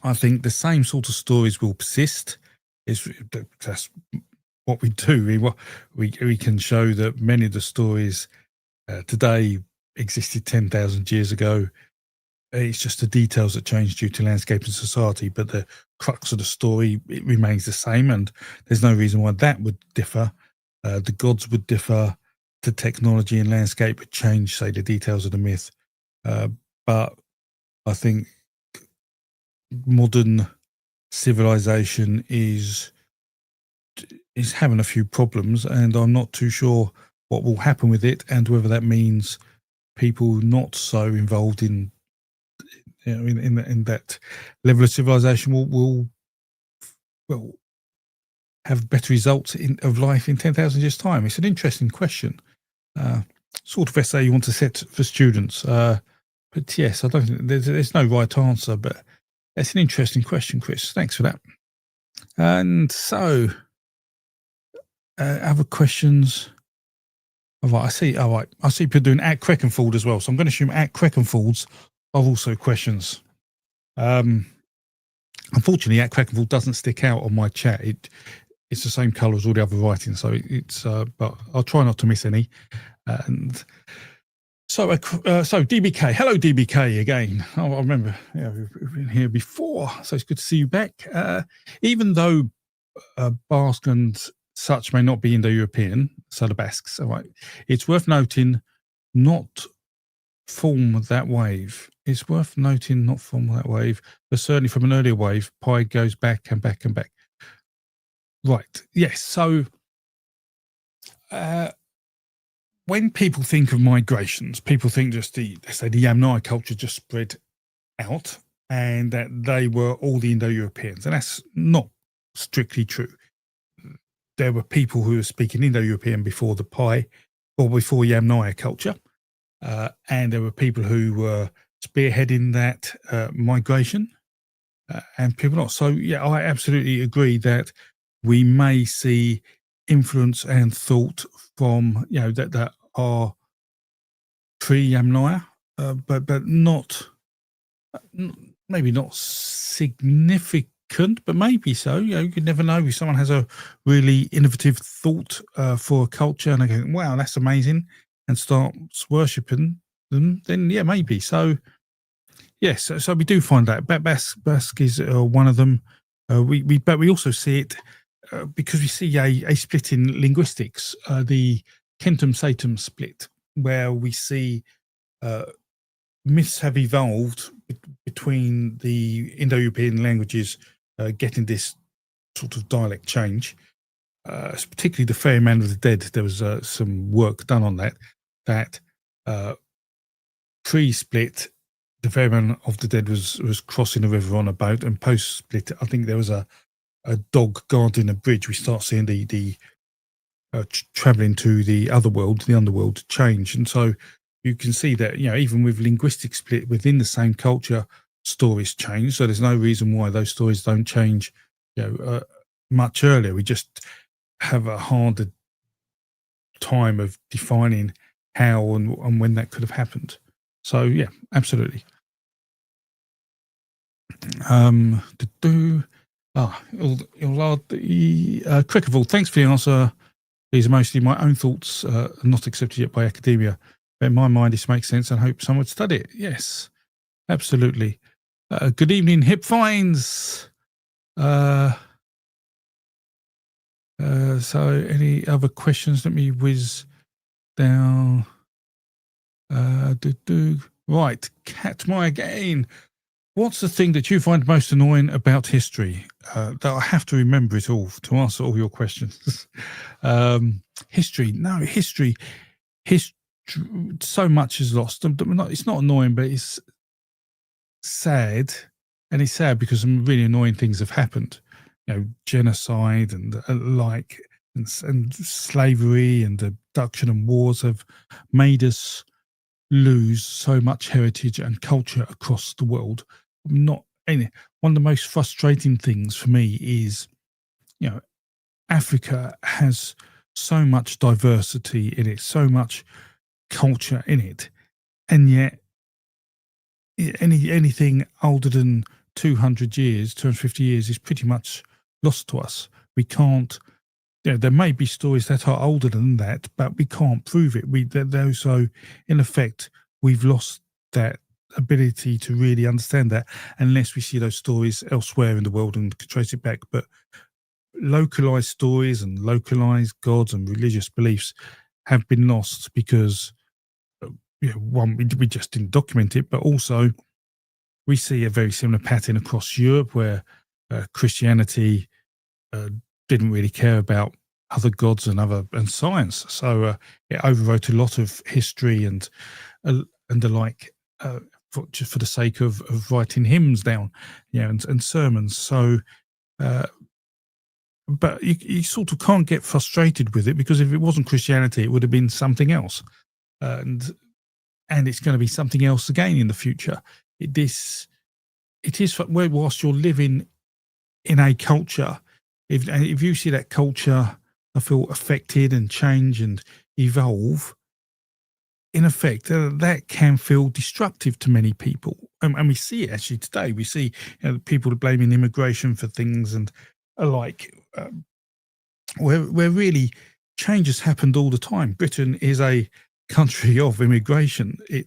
I think the same sort of stories will persist. That's what we do. We can show that many of the stories today existed 10,000 years ago. It's just the details that change due to landscape and society, but the crux of the story, it remains the same, and there's no reason why that would differ. The gods would differ, the technology and landscape would change, say, the details of the myth. But I think modern civilization is having a few problems, and I'm not too sure what will happen with it, and whether that means people not so involved in that level of civilization will have better results of life in 10,000 years' time. It's an interesting question, sort of essay you want to set for students. But yes, I don't think there's no right answer, but it's an interesting question, Chris. Thanks for that. And so, other questions. All right, I see. All right, I see people doing at Creckenfold as well. So I'm going to assume at Creckenfolds are also questions. Unfortunately, at Creckenfold doesn't stick out on my chat. It's the same colour as all the other writing, so it's. But I'll try not to miss any. And so DBK, hello DBK again. I remember we've been here before, so it's good to see you back. Even though Basque and such may not be Indo-European, so the Basques, all right, it's worth noting not form that wave. It's worth noting not form that wave, but certainly from an earlier wave, pi goes back and back and back. Right, yes, so when people think of migrations, people think just the Yamnaya culture just spread out and that they were all the Indo-Europeans, and that's not strictly true. There were people who were speaking Indo-European before the Pi or before Yamnaya culture, and there were people who were spearheading that migration, and people not. So, yeah, I absolutely agree that we may see influence and thought from that are pre-Yamnaya, but not maybe not significant, but maybe so. You could never know. If someone has a really innovative thought for a culture and they go, "Wow, that's amazing," and starts worshipping them, then yeah, maybe. So yes, so we do find that Basque is one of them. But we also see it because we see a split in linguistics, the Kentum-Satum split, where we see myths have evolved between the Indo-European languages getting this sort of dialect change. Particularly the Ferryman of the Dead, there was some work done on that pre-split, the Ferryman of the Dead was crossing the river on a boat, and post-split, I think there was a dog guarding a bridge. We start seeing the traveling to the other world, the underworld, change. And so you can see that, even with linguistic split within the same culture, stories change. So there's no reason why those stories don't change, much earlier. We just have a harder time of defining how and when that could have happened. So yeah, absolutely. Crickleval, thanks for the answer. These are mostly my own thoughts, not accepted yet by academia. But in my mind, this makes sense, and I hope someone would study it. Yes, absolutely. Good evening, Hip Finds. So any other questions? Let me whiz down. Right, Catmy again. What's the thing that you find most annoying about history? That I have to remember it all to answer all your questions. History. so much is lost. It's not annoying, but it's sad, and it's sad because some really annoying things have happened. Genocide and and slavery and abduction and wars have made us lose so much heritage and culture across the world. Not any One of the most frustrating things for me is, Africa has so much diversity in it, so much culture in it, and yet anything older than 200 years, 250 years is pretty much lost to us. We can't, there may be stories that are older than that, but we can't prove it. So in effect, we've lost that ability to really understand that unless we see those stories elsewhere in the world and can trace it back. But localized stories and localized gods and religious beliefs have been lost because one, we just didn't document it, but also we see a very similar pattern across Europe where Christianity didn't really care about other gods and science, so it overwrote a lot of history and the like, just for the sake of writing hymns down, and sermons. So, but you sort of can't get frustrated with it, because if it wasn't Christianity, it would have been something else, and it's going to be something else again in the future. It is whilst you're living in a culture, if you see that culture, I feel, affected and change and evolve, in effect, that can feel destructive to many people. And we see it actually today. We see people blaming immigration for things and alike, where really change has happened all the time. Britain is a country of immigration. Had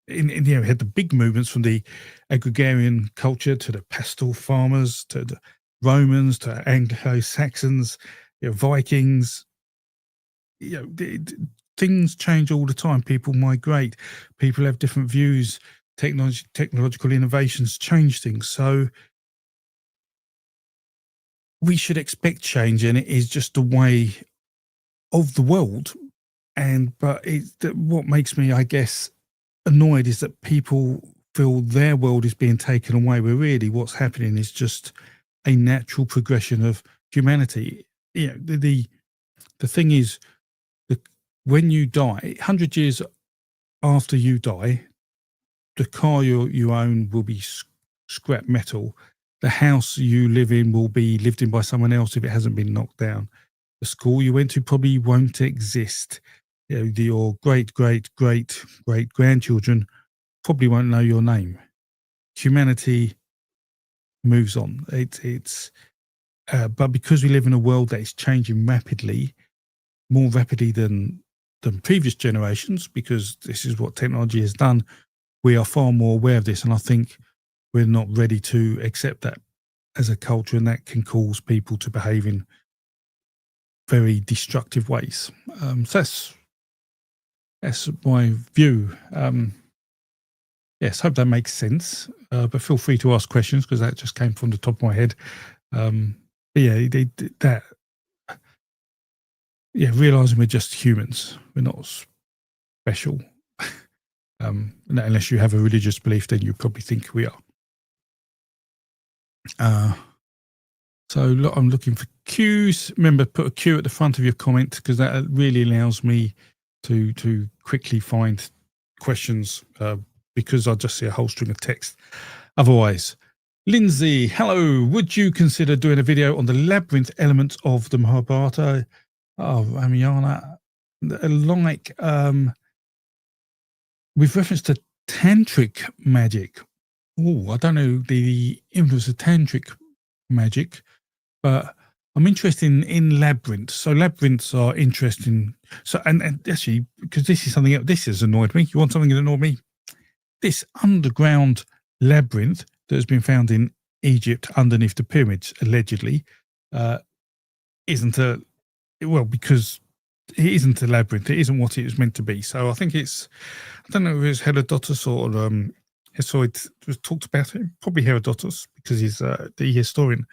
the big movements from the agrarian culture to the pastoral farmers to the Romans to Anglo-Saxons, Vikings. Things change all the time. People migrate. People have different views. Technological innovations change things. So we should expect change, and it is just the way of the world. But what makes me, I guess, annoyed is that people feel their world is being taken away, where really what's happening is just a natural progression of humanity. The thing is, when you die, 100 years after you die, the car you own will be scrap metal. The house you live in will be lived in by someone else if it hasn't been knocked down. The school you went to probably won't exist. Your great grandchildren probably won't know your name. Humanity moves on. But because we live in a world that is changing rapidly, more rapidly than previous generations, because this is what technology has done, we are far more aware of this, and I think we're not ready to accept that as a culture, and that can cause people to behave in very destructive ways. So that's my view. Yes, hope that makes sense. But feel free to ask questions, because that just came from the top of my head. Realizing we're just humans, we're not special. Unless you have a religious belief, then you probably think we are. So I'm looking for Qs. Remember, put a Q at the front of your comment, because that really allows me to quickly find questions, because I just see a whole string of text otherwise. Lindsay, hello. Would you consider doing a video on the labyrinth elements of the Mahabharata? Oh, Ramayana, with reference to tantric magic. Oh, I don't know the influence of tantric magic, but I'm interested in labyrinths. So labyrinths are interesting. So and actually, because this is something else, this has annoyed me. You want something that annoyed me? This underground labyrinth that has been found in Egypt underneath the pyramids, allegedly, because it isn't a labyrinth. It isn't what it was meant to be. So I think I don't know if it was Herodotus or Hesiod was talked about it. Probably Herodotus, because he's the historian.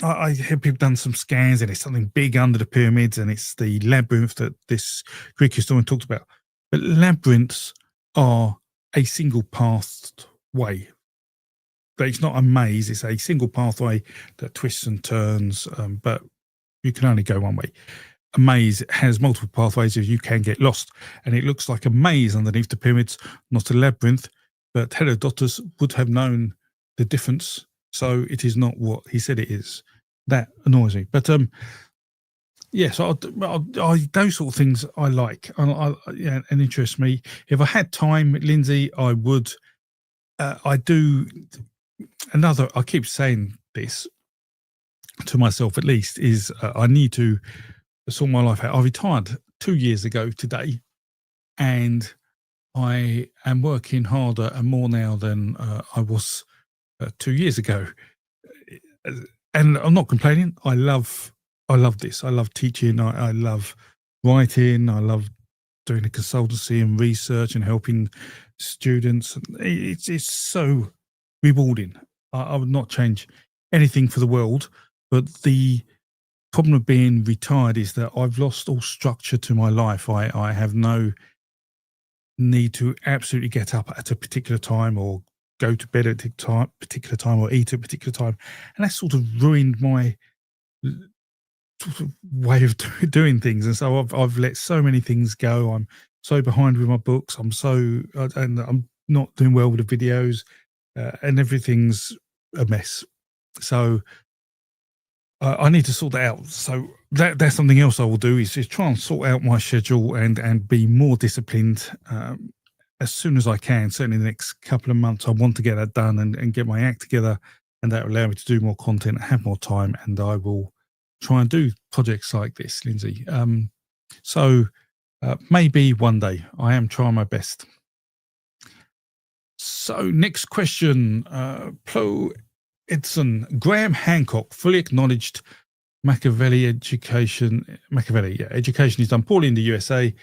I hear people done some scans, and it's something big under the pyramids, and it's the labyrinth that this Greek historian talked about. But labyrinths are a single pathway. But it's not a maze; it's a single pathway that twists and turns. But you can only go one way. A maze has multiple pathways, if you can get lost, and it looks like a maze underneath the pyramids, not a labyrinth. But Herodotus would have known the difference, so it is not what he said it is. That annoys me. But yes, those sort of things I like, yeah, and interest me. If I had time, Lindsay, I would. I do another. I keep saying this to myself, at least, is I need to sort my life out. I retired 2 years ago today, and I am working harder and more now than I was 2 years ago. And I'm not complaining. I love this. I love teaching. I love writing. I love doing the consultancy and research and helping students. It's so rewarding. I would not change anything for the world. But the problem of being retired is that I've lost all structure to my life. I have no need to absolutely get up at a particular time or go to bed at a particular time or eat at a particular time. And that's sort of ruined my sort of way of doing things. And so I've let so many things go. I'm so behind with my books. And I'm not doing well with the videos, and everything's a mess. So I need to sort that out. So that's something else I will do is try and sort out my schedule and be more disciplined as soon as I can. Certainly in the next couple of months, I want to get that done and get my act together, and that will allow me to do more content, have more time, and I will try and do projects like this, Lindsay. So maybe one day. I am trying my best. So next question, Plo Edson. Graham Hancock fully acknowledged education is done poorly in the USA.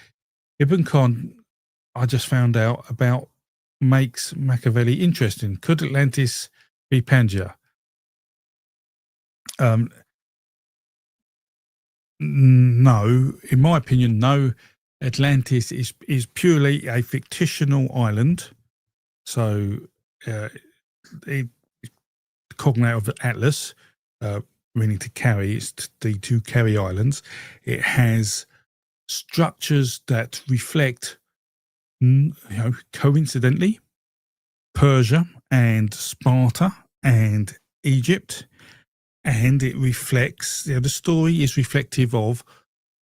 Ibn Khan, I just found out about, makes Machiavelli interesting. Could Atlantis be Pangaea? No, in my opinion, no. Atlantis is purely a fictional island. So it cognate of Atlas, meaning to carry. It's the two carry islands. It has structures that reflect, coincidentally, Persia and Sparta and Egypt, and it reflects. The story is reflective of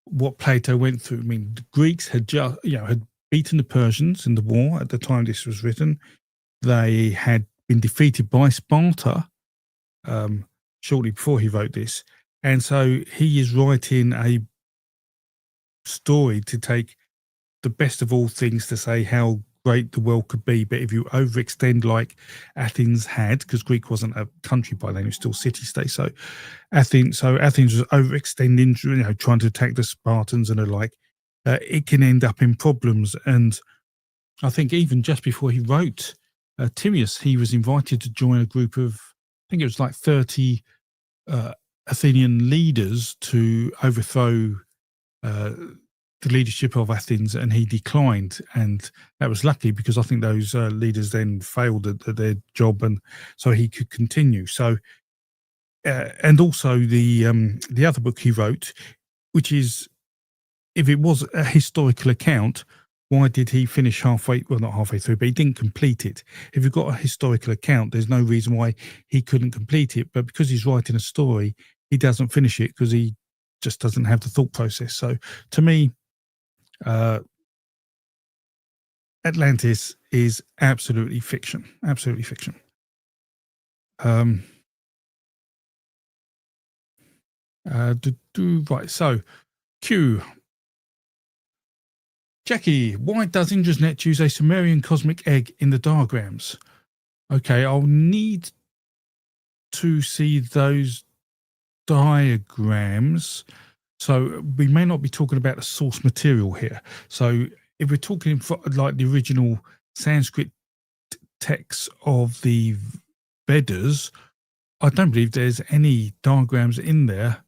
what Plato went through. I mean, the Greeks had had beaten the Persians in the war at the time this was written. They had been defeated by Sparta shortly before he wrote this, and so he is writing a story to take the best of all things to say how great the world could be. But if you overextend like Athens had, because Greek wasn't a country by then, it was still city-state. So Athens was overextending, trying to attack the Spartans and the like. It can end up in problems. And I think even just before he wrote Timaeus, he was invited to join a group of, I think it was like 30 Athenian leaders to overthrow the leadership of Athens, and he declined. And that was lucky, because I think those leaders then failed at their job, and so he could continue. So, and also the other book he wrote, which is, if it was a historical account, why did he finish halfway? Well, not halfway through, but he didn't complete it. If you've got a historical account, there's no reason why he couldn't complete it. But because he's writing a story, he doesn't finish it because he just doesn't have the thought process. So to me, Atlantis is absolutely fiction. Absolutely fiction. Right. So, Q. Jackie, why does Indra's Net use a Sumerian cosmic egg in the diagrams? Okay, I'll need to see those diagrams. So we may not be talking about the source material here. So if we're talking like the original Sanskrit texts of the Vedas, I don't believe there's any diagrams in there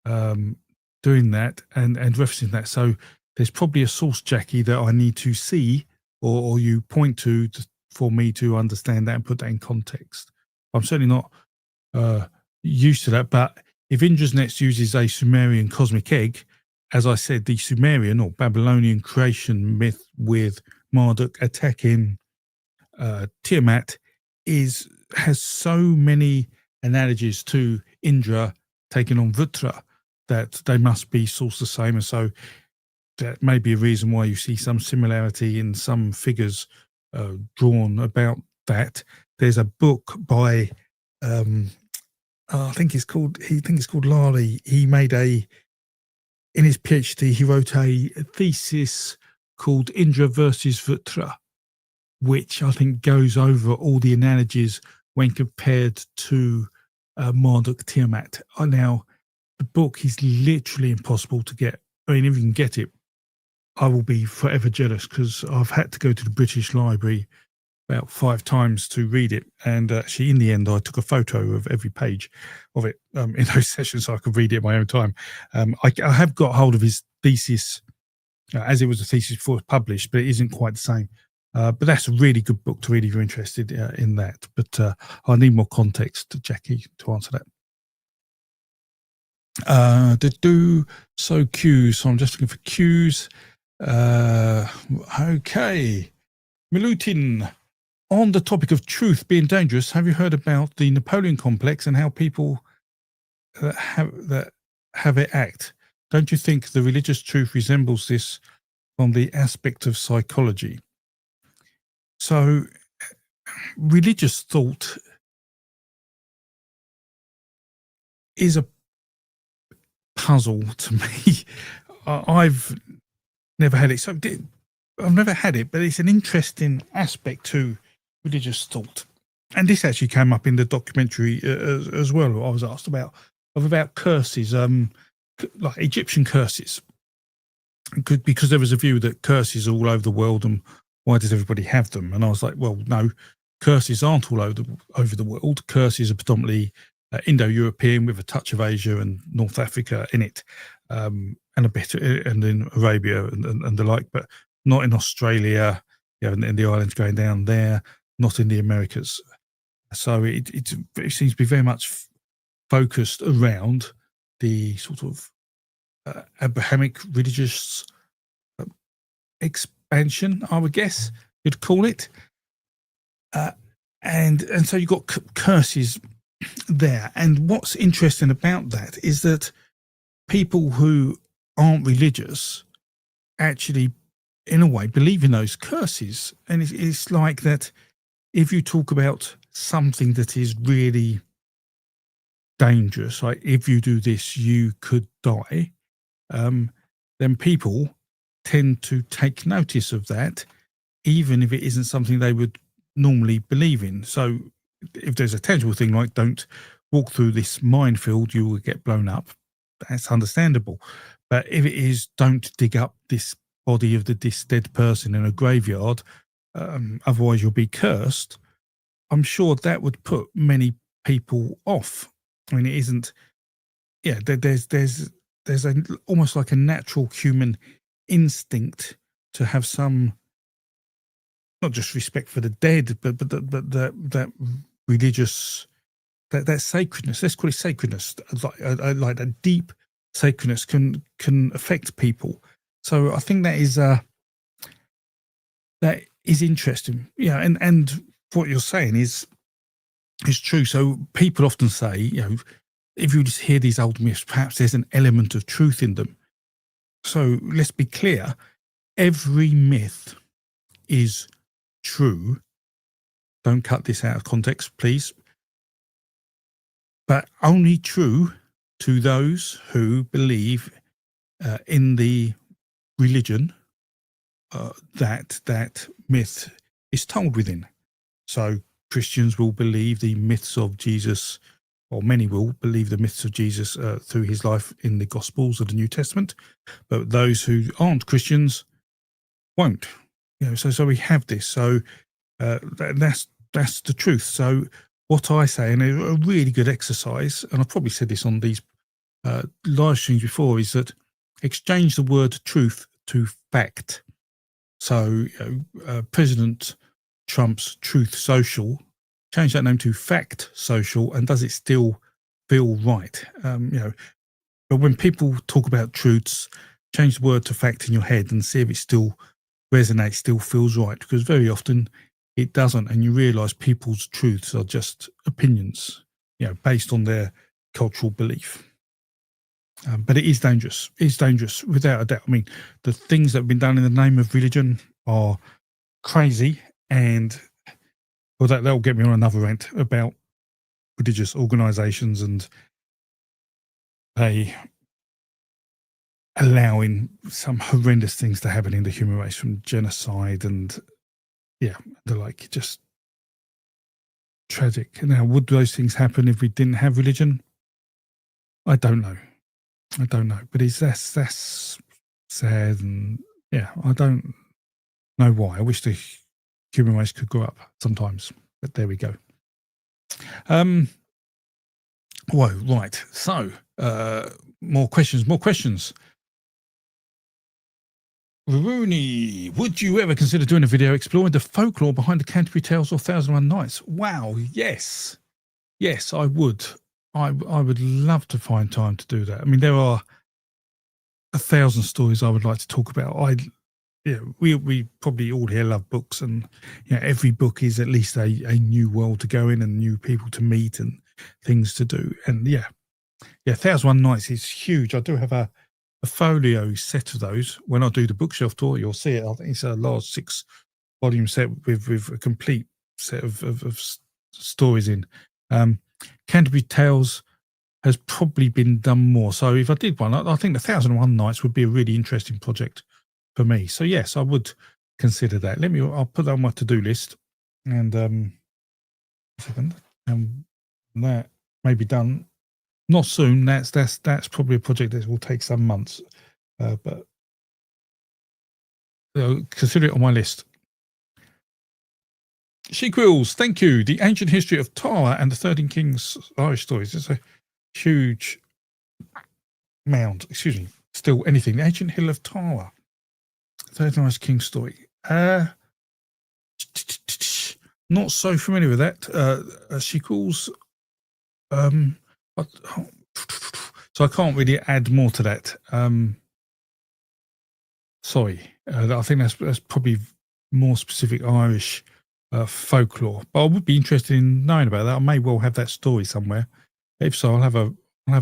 doing that and referencing that. So there's probably a source, Jackie, that I need to see or you point to for me to understand that and put that in context. I'm certainly not used to that, but if Indra's Nets uses a Sumerian cosmic egg, as I said, the Sumerian or Babylonian creation myth with Marduk attacking Tiamat has so many analogies to Indra taking on Vrutra that they must be sourced the same, and so that may be a reason why you see some similarity in some figures drawn about that. There's a book by I think it's called Lali. He made in his PhD, he wrote a thesis called Indra versus Vrutra, which I think goes over all the analogies when compared to Marduk Tiamat. Now, the book is literally impossible to get. I mean, if you can get it, I will be forever jealous because I've had to go to the British Library about 5 times to read it. And actually, in the end, I took a photo of every page of it in those sessions so I could read it at my own time. I have got hold of his thesis as it was a thesis before it was published, but it isn't quite the same. But that's a really good book to read if you're interested in that. But I need more context, Jackie, to answer that. So cues. So I'm just looking for cues. Okay. Milutin. On the topic of truth being dangerous, have you heard about the Napoleon complex and how people that have it act? Don't you think the religious truth resembles this from the aspect of psychology? So, religious thought is a puzzle to me. I've never had it. So I've never had it, but it's an interesting aspect to religious thought. And this actually came up in the documentary as well. I was asked about curses, like Egyptian curses, because there was a view that curses are all over the world, and why does everybody have them? And I was like, well, no, curses aren't all over the world. Curses are predominantly Indo-European with a touch of Asia and North Africa in it, and a bit, and in Arabia and the like, but not in Australia, and the islands going down there, not in the Americas. So it seems to be very much focused around the sort of Abrahamic religious expansion, I would guess you'd call it. And so you've got curses there. And what's interesting about that is that people who aren't religious actually, in a way, believe in those curses. And it's like that if you talk about something that is really dangerous, like if you do this, you could die, then people tend to take notice of that, even if it isn't something they would normally believe in. So if there's a tangible thing like don't walk through this minefield, you will get blown up, that's understandable. But if it is don't dig up this body of this dead person in a graveyard, otherwise you'll be cursed, I'm sure that would put many people off. I mean, it isn't. Yeah, there's almost like a natural human instinct to have some, not just respect for the dead, but that religious, that sacredness. Let's call it sacredness. Like that deep sacredness can affect people. So I think that is interesting. Yeah, and what you're saying is true. So people often say, if you just hear these old myths, perhaps there's an element of truth in them. So let's be clear, every myth is true. Don't cut this out of context, please. But only true to those who believe in the religion that myth is told within. So Christians will believe the myths of Jesus, or many will believe the myths of Jesus through his life in the Gospels of the New Testament, but those who aren't Christians won't. So we have this. So that's the truth. So what I say, and a really good exercise, and I've probably said this on these live streams before, is that exchange the word truth to fact. So President Trump's Truth Social, change that name to Fact Social, and does it still feel right? But when people talk about truths, change the word to fact in your head and see if it still resonates, still feels right, because very often it doesn't, and you realise people's truths are just opinions, based on their cultural belief. But it is dangerous. It's dangerous, without a doubt. I mean, the things that have been done in the name of religion are crazy, and that'll get me on another rant about religious organisations and allowing some horrendous things to happen in the human race, from genocide and the like, just tragic. Now, would those things happen if we didn't have religion? I don't know, but that's sad, and I don't know why. I wish the human race could grow up sometimes, but there we go. Whoa, right. So, more questions. Rooney, would you ever consider doing a video exploring the folklore behind the Canterbury Tales or 1001 Nights? Wow, yes, I would. I would love to find time to do that. I mean, there are 1,000 stories I would like to talk about. We probably all here love books, and every book is at least a new world to go in and new people to meet and things to do. And 1001 Nights is huge. I do have a folio set of those. When I do the bookshelf tour, you'll see it. I think it's a large 6-volume set with a complete set of stories in. Canterbury Tales has probably been done more. So if I did one, I think the 1001 Nights would be a really interesting project for me. So yes, I would consider that. I'll put that on my to-do list, and that may be done. Not soon. That's probably a project that will take some months, but consider it on my list. She Quills, thank you. The Ancient History of Tara and the 13 Kings Irish Stories. It's a huge mound. Excuse me. Still anything. The Ancient Hill of Tara, 13 Irish King Story. Not so familiar with that. She Quills. So I can't really add more to that. Sorry, I think that's probably more specific Irish folklore. But I would be interested in knowing about that. I may well have that story somewhere. If so, I'll have a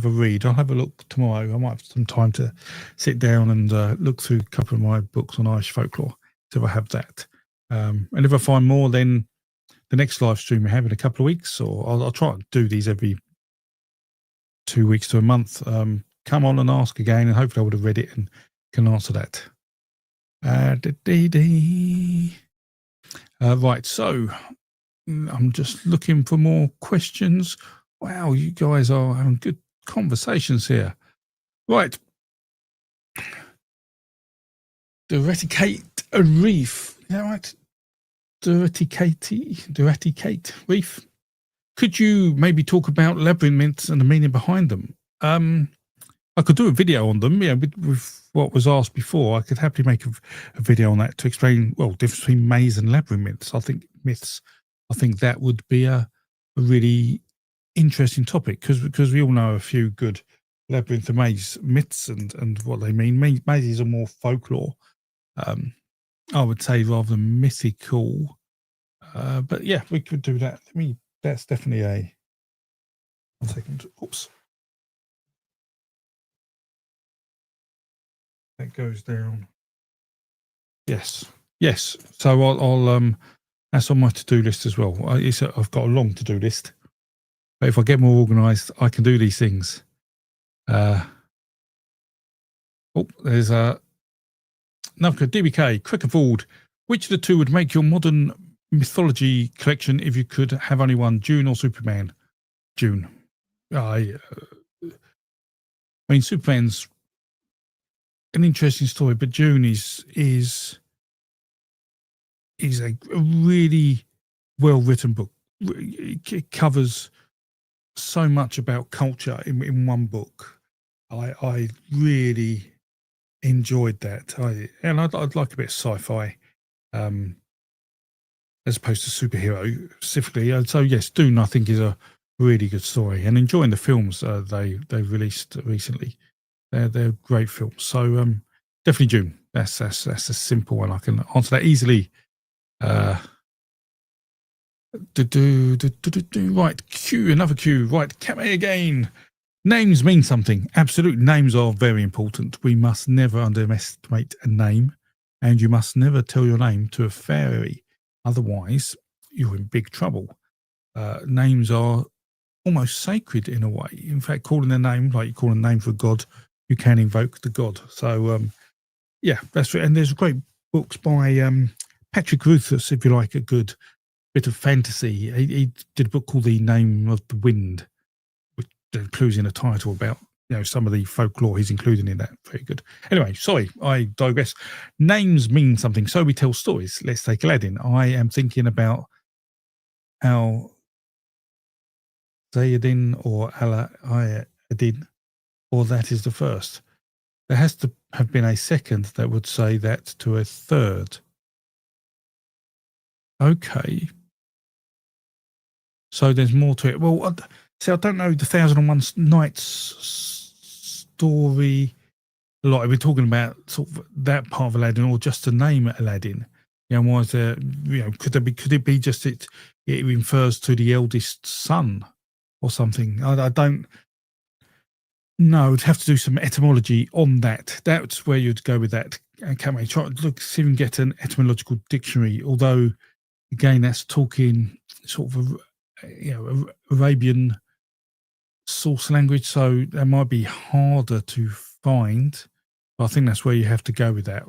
read. I'll have a look tomorrow. I might have some time to sit down and look through a couple of my books on Irish folklore, so I have that. And if I find more, then the next live stream we have in a couple of weeks, or I'll try and do these every 2 weeks to a month. Come on and ask again, and hopefully I would have read it and can answer that. Right, so I'm just looking for more questions. Wow, you guys are having good conversations here. Right. Eradicate a reef. Is that right? Eradicate reef. Could you maybe talk about labyrinth myths and the meaning behind them? I could do a video on them, with what was asked before. I could happily make a video on that to explain, the difference between maze and labyrinth myths. I think that would be a really interesting topic, because we all know a few good labyrinth and maze myths and what they mean. Mazes are more folklore, I would say, rather than mythical. But yeah, we could do that. That's definitely 1 second. Oops. That goes down. Yes. So I'll that's on my to-do list as well. I've got a long to-do list, but if I get more organised, I can do these things. There's another DBK Crickerford. Which of the two would make your modern mythology collection if you could have only one, Dune or Superman? Dune. I mean, Superman's an interesting story, but Dune is a really well-written book. it covers so much about culture in one book. I really enjoyed that. I'd like a bit of sci-fi, as opposed to superhero specifically. So yes, Dune I think is a really good story, and enjoying the films they released recently. They're great films. So definitely Dune. That's a simple one. I can answer that easily. Right, another Q. Right, Kame again. Names mean something. Absolute names are very important. We must never underestimate a name, and you must never tell your name to a fairy. Otherwise, you're in big trouble. Names are almost sacred in a way. In fact, calling a name, like you call a name for a god, you can invoke the god. So, yeah, that's right. And there's great books by Patrick Ruthus, if you like a good bit of fantasy. He did a book called The Name of the Wind, which includes in a title about some of the folklore he's including in that. Very good. Anyway, sorry, I digress. Names mean something, so we tell stories. Let's take Aladdin. I am thinking about how Zayadin or Aladdin, or that is the first. There has to have been a second that would say that to a third. Okay. So there's more to it. Well, see, I don't know the 1001 Nights story. Like we're talking about sort of that part of Aladdin, or just to name Aladdin. Why is there? Could it be just it refers to the eldest son or something? I don't know. I'd have to do some etymology on that. That's where you'd go with that. Can't we try to see if we can get an etymological dictionary? Although, again, that's talking sort of Arabian source language, so that might be harder to find. But I think that's where you have to go with that.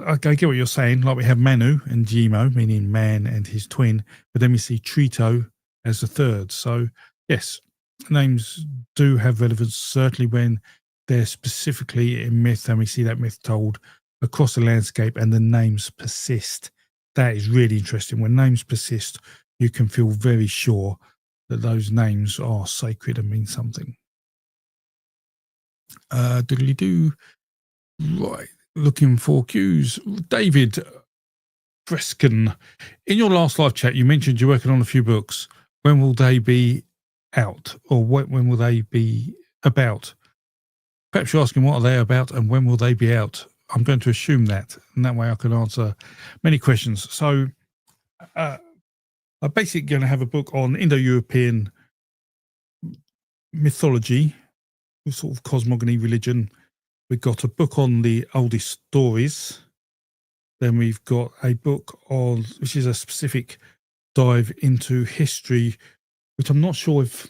I get what you're saying. Like we have Manu and Jimo, meaning man and his twin, but then we see Trito as the third. So yes, names do have relevance, certainly when they're specifically in myth, and we see that myth told across the landscape and the names persist. That is really interesting. When names persist, you can feel very sure that those names are sacred and mean something. Doodly-doo. Right. Looking for cues. David Fresken. In your last live chat, you mentioned you're working on a few books. When will they be out? Or when will they be about? Perhaps you're asking what are they about and when will they be out? I'm going to assume that, and that way I can answer many questions. So I'm basically going to have a book on Indo-European mythology, sort of cosmogony, religion. We've got a book on the oldest stories. Then we've got a book on, which is a specific dive into history, which I'm not sure if,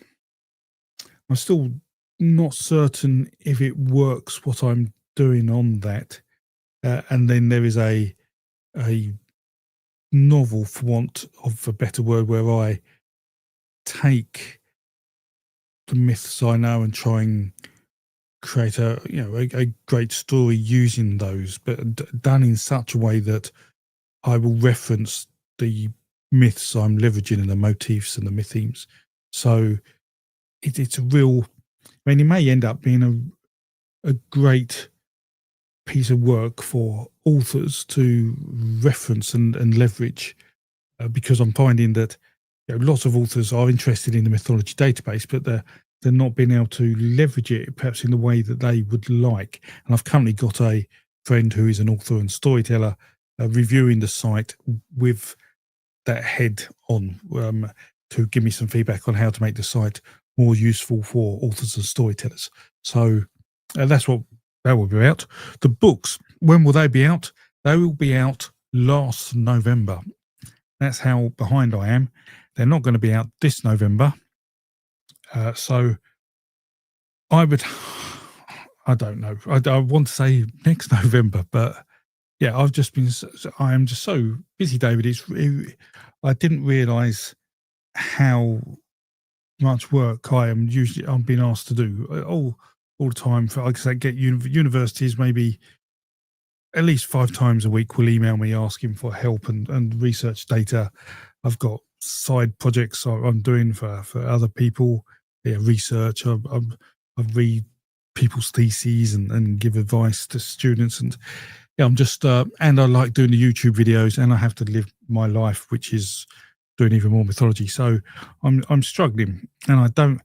I'm still not certain if it works what I'm doing on that. And then there is a novel, for want of a better word, where I take the myths I know and try and create a great story using those, but done in such a way that I will reference the myths I'm leveraging and the motifs and the myth themes. So it's a real, it may end up being a great piece of work for authors to reference and leverage, because I'm finding that lots of authors are interested in the mythology database, but they're not being able to leverage it perhaps in the way that they would like. And I've currently got a friend who is an author and storyteller reviewing the site with that head on, to give me some feedback on how to make the site more useful for authors and storytellers. So that's what that will be out. The books, when will they be out? They will be out last November. That's how behind I am. They're not going to be out this November. So I don't know. I want to say next November, but yeah, I am just so busy, David. I didn't realise how much work I'm being asked to do all the time. For, like I say, get universities maybe at least 5 times a week will email me asking for help and research data. I've got side projects I'm doing for other people. Yeah, research. I read people's theses and give advice to students, and yeah, I'm just and I like doing the YouTube videos, and I have to live my life, which is doing even more mythology. So I'm struggling, and I don't.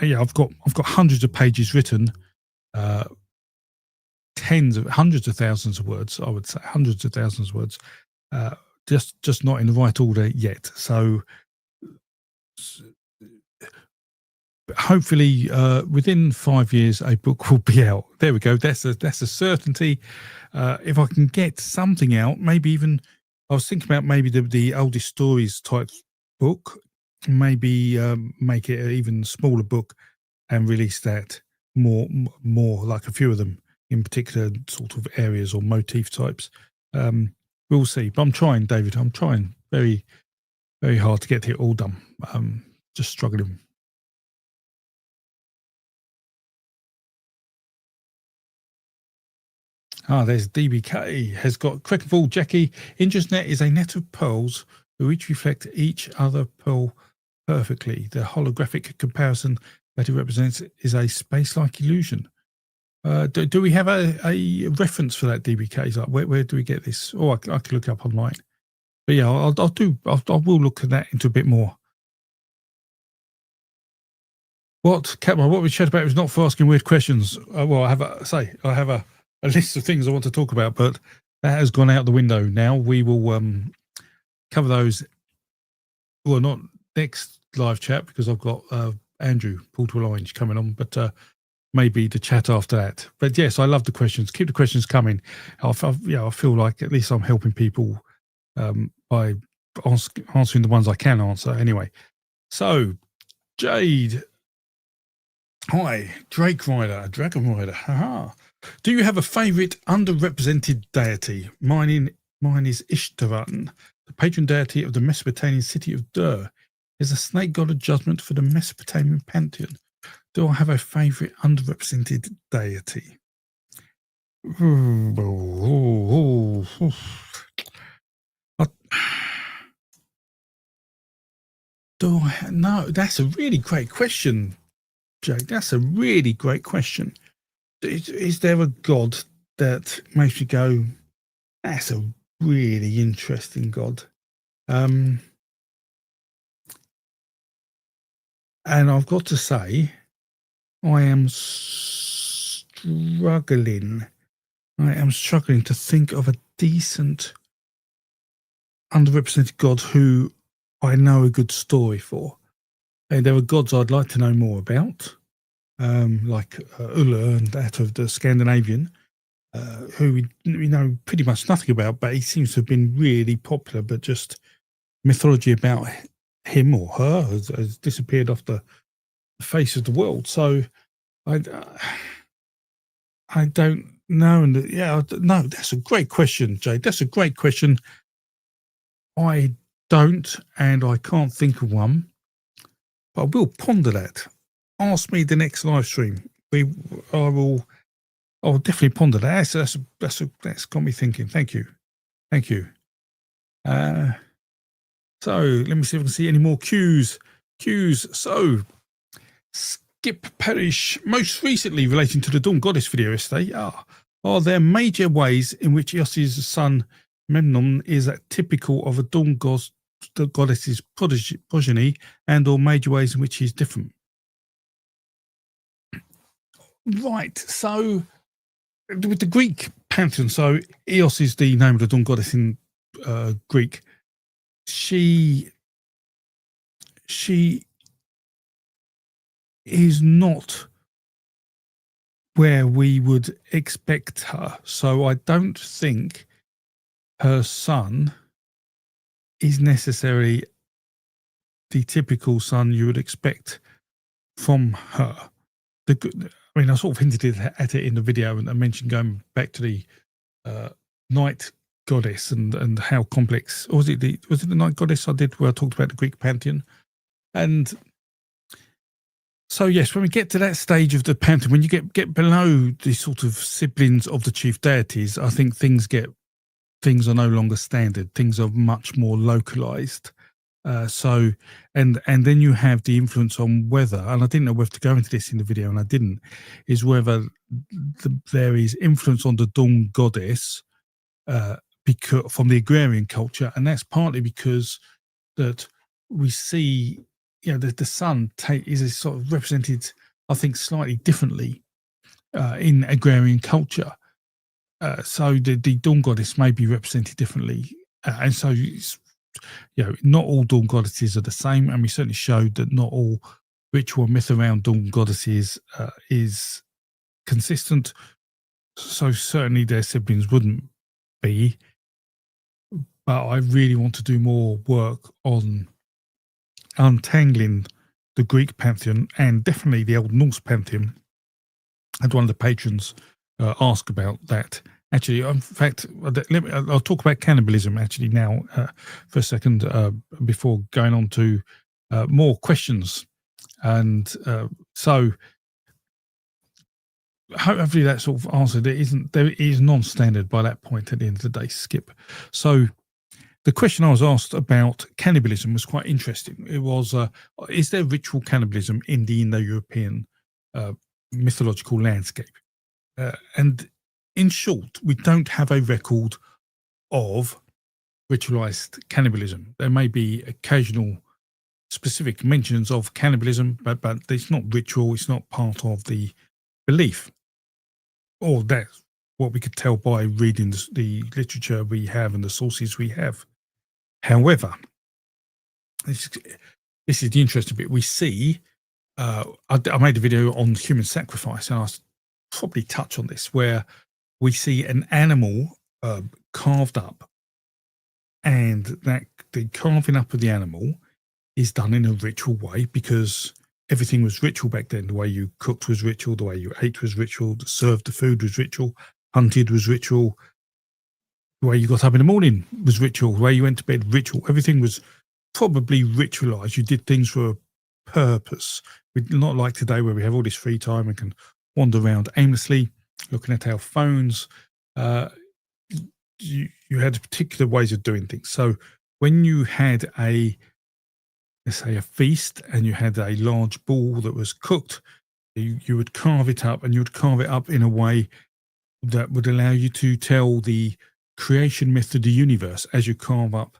Yeah, I've got hundreds of pages written, hundreds of thousands of words. I would say hundreds of thousands of words. Just not in the right order yet. So hopefully within 5 years a book will be out. There we go. That's a certainty. If I can get something out, maybe even I was thinking about maybe the oldest stories type book, maybe make it an even smaller book and release that more like a few of them in particular sort of areas or motif types. We'll see. But I'm trying, David. I'm trying very, very hard to get it all done. Just struggling. There's DBK has got quick of all. Jackie, Indra's net is a net of pearls who each reflect each other pearl perfectly. The holographic comparison that it represents is a space-like illusion. Do we have a reference for that, DBK? Is like where do we get this? Oh, I can look it up online. But yeah, I will look at that into a bit more. What we chat about is not for asking weird questions. Well, I have a list of things I want to talk about, but that has gone out the window now. We will cover those. Well, not next live chat because I've got Andrew Portal-Orange coming on, but maybe the chat after that. But yes, I love the questions. Keep the questions coming. I feel like at least I'm helping people by answering the ones I can answer. Anyway, so Jade. Hi, Drake Rider, Dragon Rider. Haha. Do you have a favourite underrepresented deity? Mine is Ishtaran, the patron deity of the Mesopotamian city of Dur. Is a snake god of judgment for the Mesopotamian pantheon. Do I have a favourite underrepresented deity? No, that's a really great question, Jake. That's a really great question. Is there a god that makes you go, that's a really interesting god? And I've got to say, I am struggling to think of a decent underrepresented god who I know a good story for. And there are gods I'd like to know more about, like Ulla and that of the Scandinavian, who we know pretty much nothing about, but he seems to have been really popular, but just mythology about him or her has disappeared off the face of the world. So I don't know. And no, that's a great question, Jade. That's a great question. I don't, and I can't think of one, but I will ponder that. Ask me the next live stream. I'll definitely ponder that. That's got me thinking. Thank you. So let me see if I can see any more cues. So Skip Perish, most recently relating to the Dawn Goddess video yesterday. Are there major ways in which Eos's son Memnon is typical of a Dawn Goddess's progeny, and or major ways in which he's different? Right. So with the Greek pantheon, so Eos is the name of the Dawn Goddess in Greek. She is not where we would expect her. So I don't think her son is necessarily the typical son you would expect from her. I sort of hinted at it in the video, and I mentioned going back to the night goddess and how complex. Or was it the night goddess I did where I talked about the Greek pantheon? And so yes, when we get to that stage of the pantheon, when you get below the sort of siblings of the chief deities, I think things are no longer standard. Things are much more localized. So, and then you have the influence on whether, and I didn't know whether to go into this in the video, and I didn't, is whether there is influence on the dawn goddess because from the agrarian culture, and that's partly because that we see, the sun is sort of represented, I think, slightly differently in agrarian culture. So the dawn goddess may be represented differently, and so not all dawn goddesses are the same, and we certainly showed that not all ritual myth around dawn goddesses is consistent. So certainly their siblings wouldn't be, but I really want to do more work on untangling the Greek pantheon and definitely the Old Norse pantheon. And one of the patrons asked about that. Actually, in fact, I'll talk about cannibalism actually now for a second before going on to more questions. And so hopefully that sort of answered it. There is non-standard by that point at the end of the day, Skip. So the question I was asked about cannibalism was quite interesting. It was, is there ritual cannibalism in the Indo-European mythological landscape? And in short, we don't have a record of ritualized cannibalism. There may be occasional specific mentions of cannibalism, but it's not ritual, it's not part of the belief. Or that's what we could tell by reading the literature we have and the sources we have. However, this is the interesting bit. We see, I made a video on human sacrifice, and I'll probably touch on this, where we see an animal carved up, and that the carving up of the animal is done in a ritual way because everything was ritual back then. The way you cooked was ritual, the way you ate was ritual, served the food was ritual, hunted was ritual, the way you got up in the morning was ritual, the way you went to bed, ritual. Everything was probably ritualized. You did things for a purpose. Not like today where we have all this free time and can wander around aimlessly, looking at our phones. You had particular ways of doing things. So when you had let's say a feast, and you had a large bull that was cooked, you would carve it up, and you would carve it up in a way that would allow you to tell the creation myth of the universe as you carve up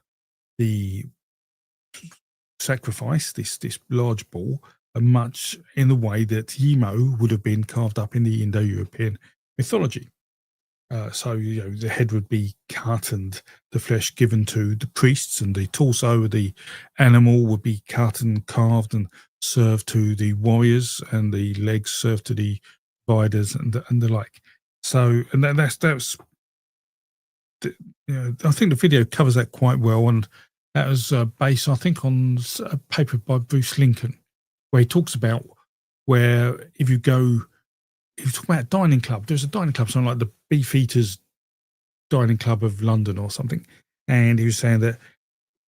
the sacrifice, this large bull, much in the way that Yimo would have been carved up in the Indo-European mythology. So the head would be cut and the flesh given to the priests, and the torso of the animal would be cut and carved and served to the warriors, and the legs served to the riders and the like. So, and that's I think the video covers that quite well, and that was based, I think, on a paper by Bruce Lincoln, where he talks about where if you go. He was talking about a dining club. There's a dining club, something like the Beefeaters Dining Club of London or something. And he was saying that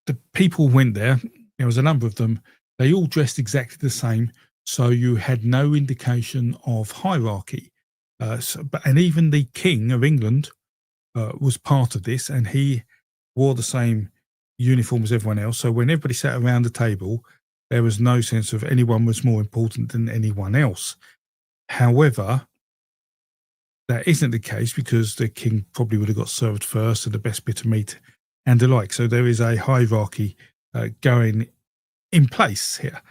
the people went there, there was a number of them, they all dressed exactly the same. So you had no indication of hierarchy. And even the King of England was part of this, and he wore the same uniform as everyone else. So when everybody sat around the table, there was no sense of anyone was more important than anyone else. However, that isn't the case because the king probably would have got served first and the best bit of meat and the like. So there is a hierarchy going in place here.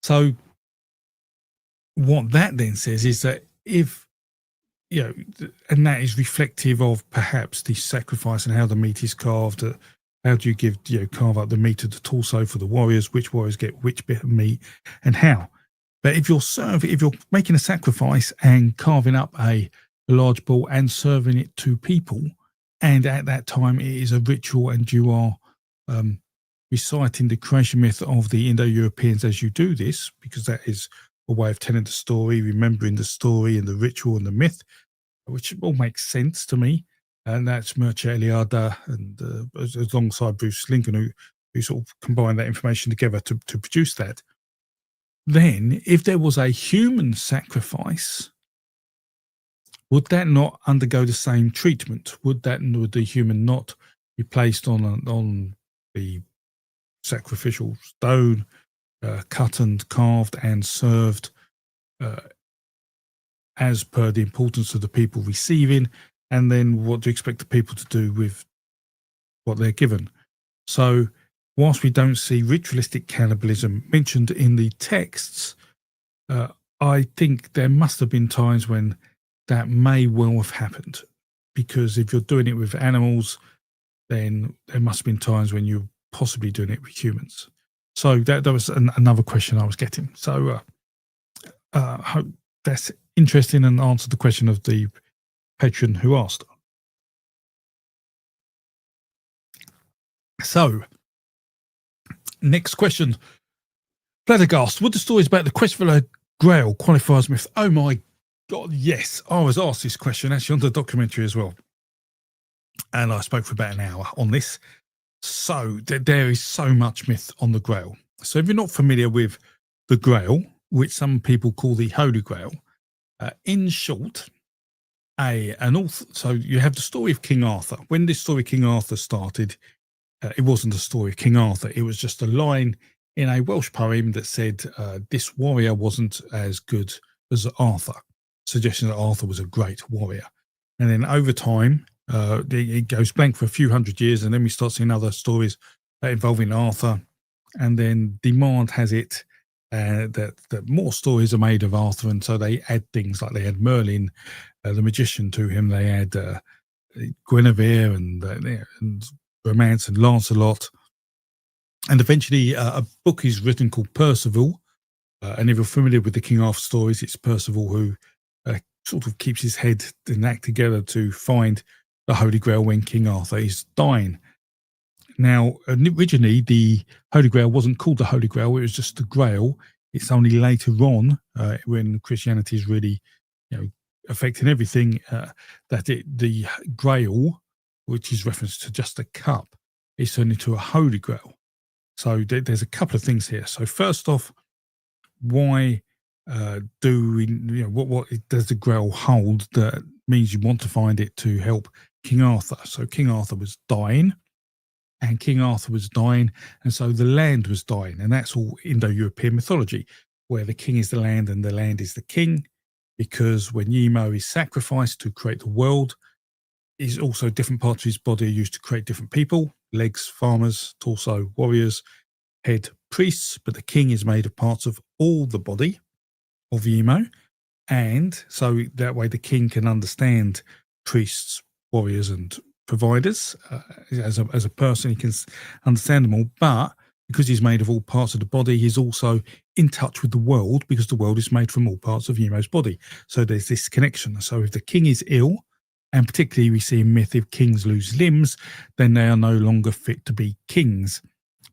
So what that then says is that if, and that is reflective of perhaps the sacrifice and how the meat is carved. How do you carve up the meat of the torso for the warriors? Which warriors get which bit of meat and how? But if you're making a sacrifice and carving up a large bull and serving it to people, and at that time it is a ritual, and you are reciting the creation myth of the Indo-Europeans as you do this, because that is a way of telling the story, remembering the story and the ritual and the myth, which all makes sense to me. And that's Mircea Eliade and alongside Bruce Lincoln, who sort of combined that information together to produce that. Then, if there was a human sacrifice, would that not undergo the same treatment? Would the human not be placed on the sacrificial stone, cut and carved and served as per the importance of the people receiving, and then what do you expect the people to do with what they're given? So whilst we don't see ritualistic cannibalism mentioned in the texts, I think there must have been times when that may well have happened, because if you're doing it with animals, then there must have been times when you're possibly doing it with humans. So that was another question I was getting. So hope that's interesting and answered the question of the patron who asked. So, next question. Bladdergast, would the stories about the quest for the Grail qualify as myth? Oh my God, yes. I was asked this question actually on the documentary as well. And I spoke for about an hour on this. So there is so much myth on the Grail. So if you're not familiar with the Grail, which some people call the Holy Grail, in short, so you have the story of King Arthur. When this story of King Arthur started, it wasn't a story of King Arthur. It was just a line in a Welsh poem that said this warrior wasn't as good as Arthur, suggesting that Arthur was a great warrior. And then over time, it goes blank for a few hundred years, and then we start seeing other stories involving Arthur. And then demand has it that more stories are made of Arthur, and so they add things like they add Merlin, the magician, to him. They add Guinevere and romance and Lancelot. And eventually a book is written called Percival. And if you're familiar with the King Arthur stories, it's Percival who sort of keeps his head and act together to find the Holy Grail when King Arthur is dying. Now, originally, the Holy Grail wasn't called the Holy Grail. It was just the Grail. It's only later on, when Christianity is really, affecting everything, that the Grail, which is reference to just a cup, is turned into a Holy Grail. So there's a couple of things here. So first off, why what does the Grail hold that means you want to find it to help King Arthur? So King Arthur was dying, and so the land was dying, and that's all Indo-European mythology, where the king is the land and the land is the king, because when Yemo is sacrificed to create the world, is also different parts of his body are used to create different people: legs, farmers; torso, warriors; head, priests. But the king is made of parts of all the body of Yemo, and so that way the king can understand priests, warriors, and providers. As a person, he can understand them all, but because he's made of all parts of the body, he's also in touch with the world, because the world is made from all parts of Yemo's body. So there's this connection. So if the king is ill, and particularly we see in myth, if kings lose limbs, then they are no longer fit to be kings.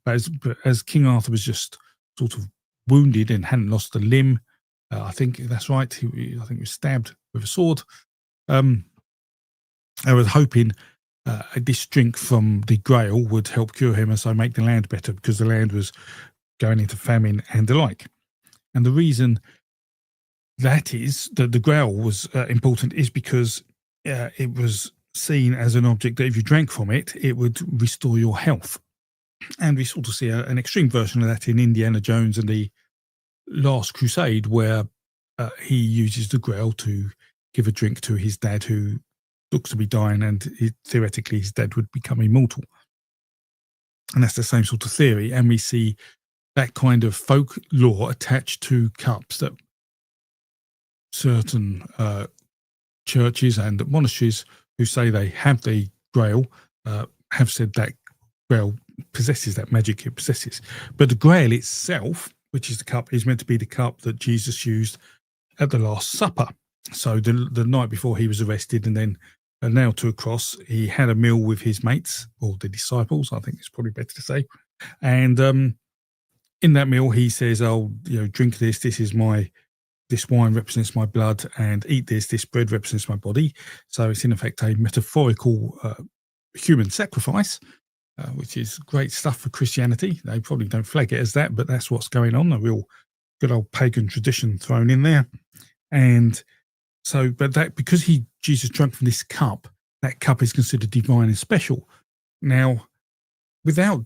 But as King Arthur was just sort of wounded and hadn't lost a limb, I think that's right, I think he was stabbed with a sword. I was hoping this drink from the Grail would help cure him, and so make the land better, because the land was going into famine and the like. And the reason that is that the Grail was important is because it was seen as an object that if you drank from it, it would restore your health. And we sort of see an extreme version of that in Indiana Jones and the Last Crusade, where he uses the Grail to give a drink to his dad, who looks to be dying, and theoretically his dad would become immortal. And that's the same sort of theory. And we see that kind of folklore attached to cups, that certain churches and monasteries who say they have the Grail have said that Grail possesses that magic it possesses. But the Grail itself, which is the cup, is meant to be the cup that Jesus used at the Last Supper. So the night before he was arrested and then nailed to a cross, he had a meal with his mates, or the disciples, I think it's probably better to say. And in that meal, he says, "Oh, drink this. This wine represents my blood, and eat this. This bread represents my body." So it's in effect a metaphorical human sacrifice, which is great stuff for Christianity. They probably don't flag it as that, but that's what's going on. A real good old pagan tradition thrown in there. And so, but that, because Jesus drank from this cup, that cup is considered divine and special. Now, without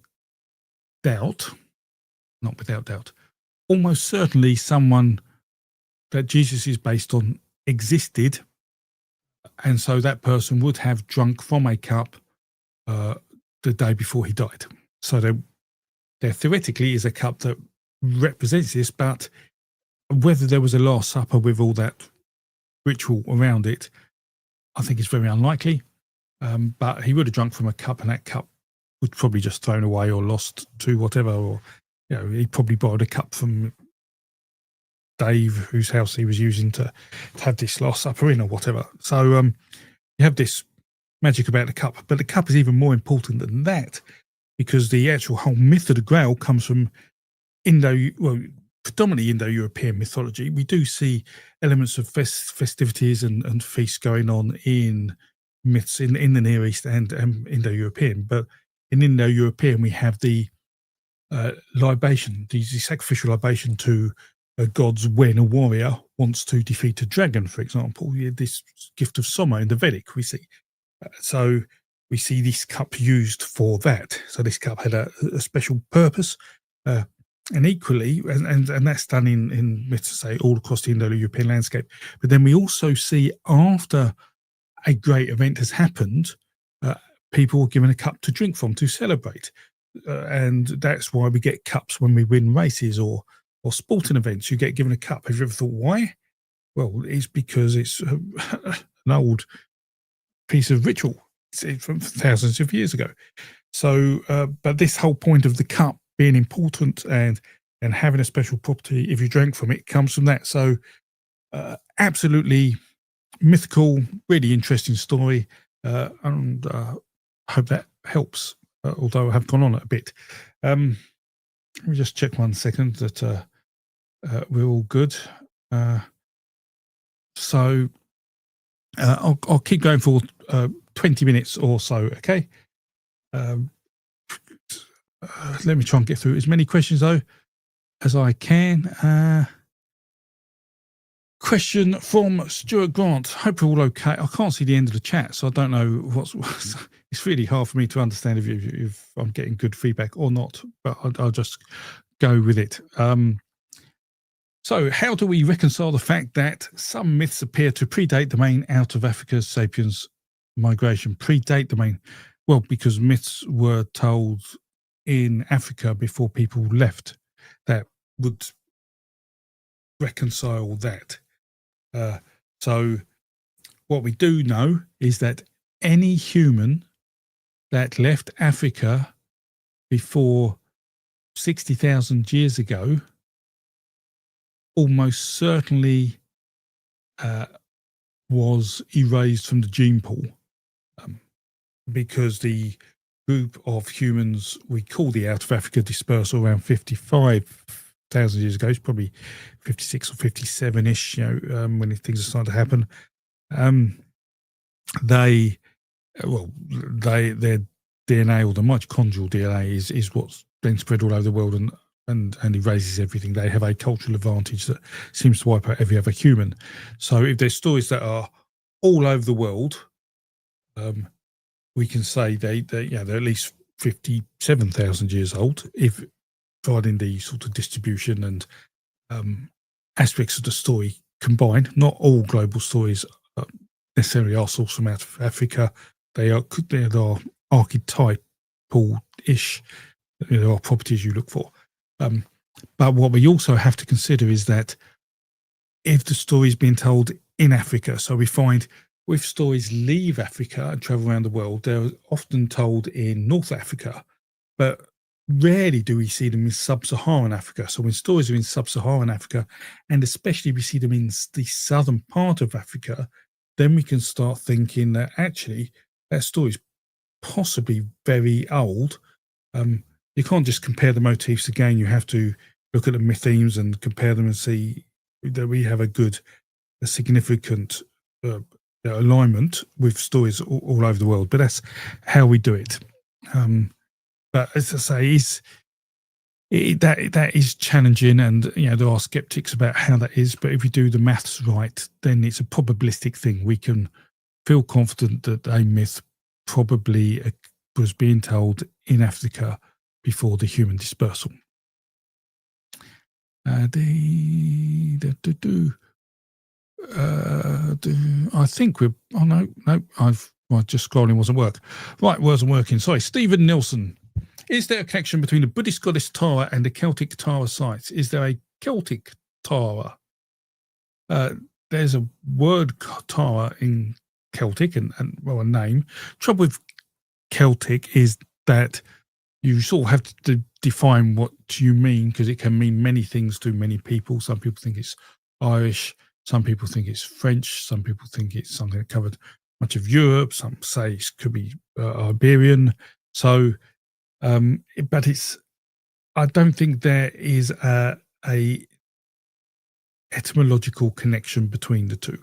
doubt, not without doubt, almost certainly someone that Jesus is based on existed, and so that person would have drunk from a cup the day before he died. So there theoretically is a cup that represents this, but whether there was a Last Supper with all that ritual around it, I think it's very unlikely. But he would have drunk from a cup, and that cup was probably just thrown away or lost to whatever, or he probably borrowed a cup from Dave, whose house he was using to have this Last Supper in, or whatever. So you have this magic about the cup, but the cup is even more important than that, because the actual whole myth of the Grail comes from predominantly Indo-European mythology. We do see elements of festivities and feasts going on in myths in the Near East and Indo-European, but in Indo-European we have the libation, the sacrificial libation to gods when a warrior wants to defeat a dragon, for example. This gift of Soma in the Vedic we see. So we see this cup used for that. So this cup had a special purpose, and equally, and that's done in myths, say, all across the Indo-European landscape. But then we also see, after a great event has happened, people are given a cup to drink from to celebrate. And that's why we get cups when we win races or sporting events. You get given a cup. Have you ever thought why? Well, it's because it's an old piece of ritual from thousands of years ago. So, but this whole point of the cup being important and having a special property if you drank from it comes from that. So, absolutely mythical, really interesting story, and I hope that helps. Although I have gone on it a bit. Let me just check 1 second that we're all good. So I'll keep going for 20 minutes or so, okay? Let me try and get through as many questions, though, as I can. Question from Stuart Grant. Hope you're all okay. I can't see the end of the chat, so I don't know what's it's really hard for me to understand if I'm getting good feedback or not, but I'll just go with it. So how do we reconcile the fact that some myths appear to predate the main out of Africa's sapiens migration? Predate the main? Well, because myths were told in Africa before people left. That would reconcile that. So what we do know is that any human that left Africa before 60,000 years ago almost certainly was erased from the gene pool, because the group of humans we call the out of Africa dispersed around 55,000 years ago. It's probably 56 or 57-ish, when things are starting to happen. Their DNA, or the mitochondrial DNA, is what's then spread all over the world and erases everything. They have a cultural advantage that seems to wipe out every other human. So if there's stories that are all over the world, we can say they're at least 57,000 years old, if providing the sort of distribution and aspects of the story combined. Not all global stories necessarily are sourced from out of Africa. They are archetypal-ish. There are properties you look for. But what we also have to consider is that if the story is being told in Africa, so we find if stories leave Africa and travel around the world, they're often told in North Africa, but rarely do we see them in sub-Saharan Africa. So when stories are in sub-Saharan Africa, and especially we see them in the southern part of Africa, then we can start thinking that actually that story is possibly very old. You can't just compare the motifs again. You have to look at the myth themes and compare them and see that we have a significant alignment with stories all over the world. But that's how we do it. But as I say, that is challenging, and there are skeptics about how that is. But if we do the maths right, then it's a probabilistic thing. We can feel confident that a myth probably was being told in Africa before the human dispersal. I think we're. Oh no, just scrolling wasn't work. Right, wasn't working. Sorry, Stephen Nelson. Is there a connection between the Buddhist goddess Tara and the Celtic Tara sites? Is there a Celtic Tara? There's a word Tara in Celtic and a name. Trouble with Celtic is that you sort of have to define what you mean, because it can mean many things to many people. Some people think it's Irish, some people think it's French, some people think it's something that covered much of Europe, some say it could be Iberian. So, but I don't think there is a etymological connection between the two,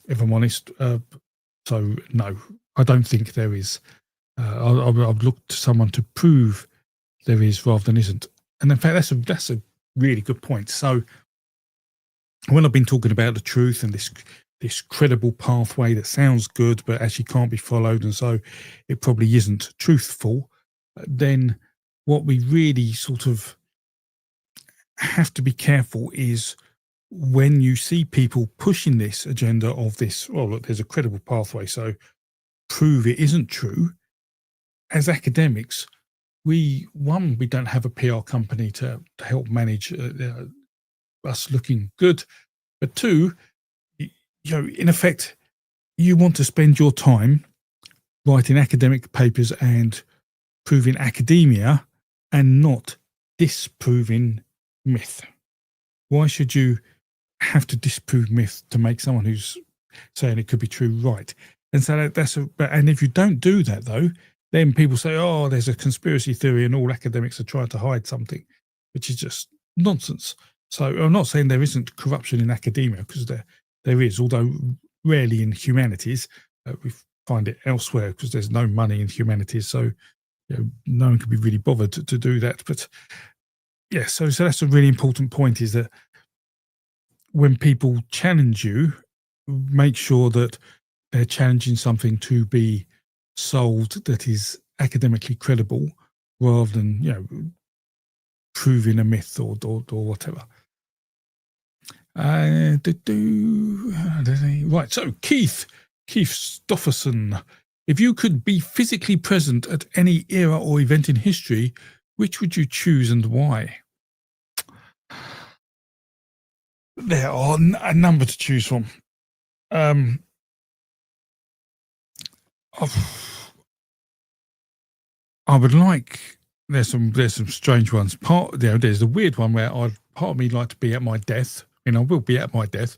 if I'm honest. So no, I don't think there is. I've looked to someone to prove there is rather than isn't. And in fact, that's a really good point. So when I've been talking about the truth and this credible pathway that sounds good but actually can't be followed, and so it probably isn't truthful, then what we really sort of have to be careful is when you see people pushing this agenda of this, well, look, there's a credible pathway, so prove it isn't true. As academics, we don't have a PR company to help manage us looking good, but two, in effect, you want to spend your time writing academic papers and proving academia and not disproving myth. Why should you have to disprove myth to make someone who's saying it could be true right? And so and if you don't do that, though, then people say, oh, there's a conspiracy theory and all academics are trying to hide something, which is just nonsense. So I'm not saying there isn't corruption in academia, because there is, although rarely in humanities. We find it elsewhere because there's no money in humanities, so no one can be really bothered to do that. But yeah, so that's a really important point, is that when people challenge you, make sure that they're challenging something to be solved that is academically credible, rather than proving a myth or whatever. Right, so Keith Stofferson, if you could be physically present at any era or event in history, which would you choose and why? There are a number to choose from. I would like. There's some strange ones. There's the weird one where part of me like to be at my death. I will be at my death,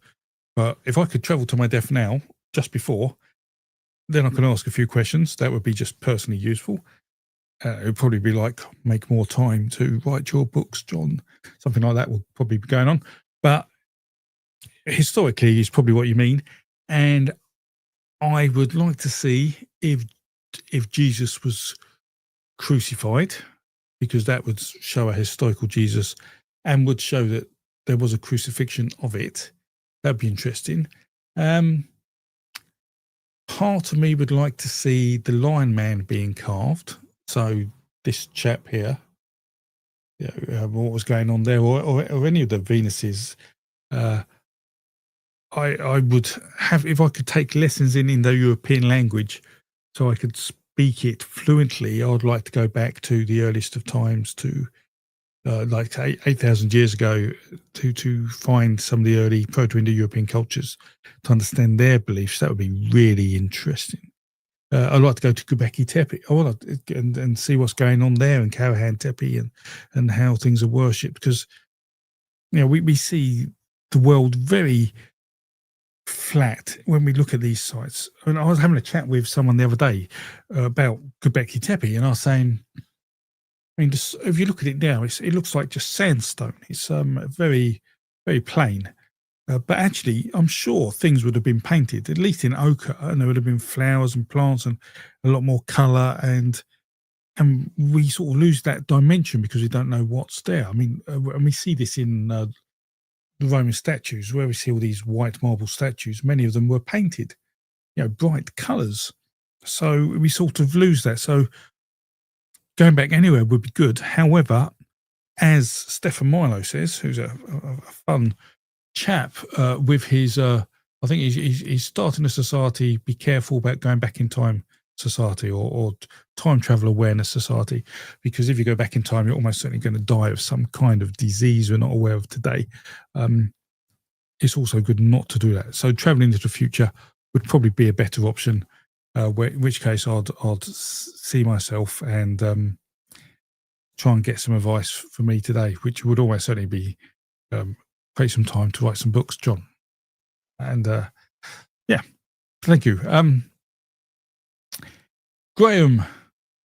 but if I could travel to my death now, just before, then I can ask a few questions. That would be just personally useful. It would probably be like, make more time to write your books, John. Something like that will probably be going on. But historically is probably what you mean. And I would like to see if Jesus was crucified, because that would show a historical Jesus and would show that there was a crucifixion of it. That'd be interesting. Part of me would like to see the Lion Man being carved. So this chap here, what was going on there, or any of the Venuses. I would have, if I could take lessons in Indo-European language so I could speak it fluently, I would like to go back to the earliest of times, to like 8,000 years ago, to find some of the early Proto-Indo-European cultures, to understand their beliefs. That would be really interesting. I'd like to go to Göbekli Tepe and see what's going on there, and Karahan Tepe, and how things are worshipped, because we see the world very flat when we look at these sites. And I was having a chat with someone the other day about Göbekli Tepe, and I was saying, just, if you look at it now, it looks like just sandstone. It's very, very plain. But actually, I'm sure things would have been painted, at least in ochre, and there would have been flowers and plants and a lot more colour, and we sort of lose that dimension because we don't know what's there. And we see this in the Roman statues, where we see all these white marble statues. Many of them were painted, bright colours. So we sort of lose that. So going back anywhere would be good. However, as Stefan Milo says, who's a fun chap with his, I think he's starting a society, be careful about going back in time society or time travel awareness society, because if you go back in time, you're almost certainly going to die of some kind of disease we're not aware of today. It's also good not to do that. So traveling into the future would probably be a better option, in which case I'd see myself and try and get some advice for me today, which would almost certainly be create some time to write some books, John. And yeah, thank you. Graham,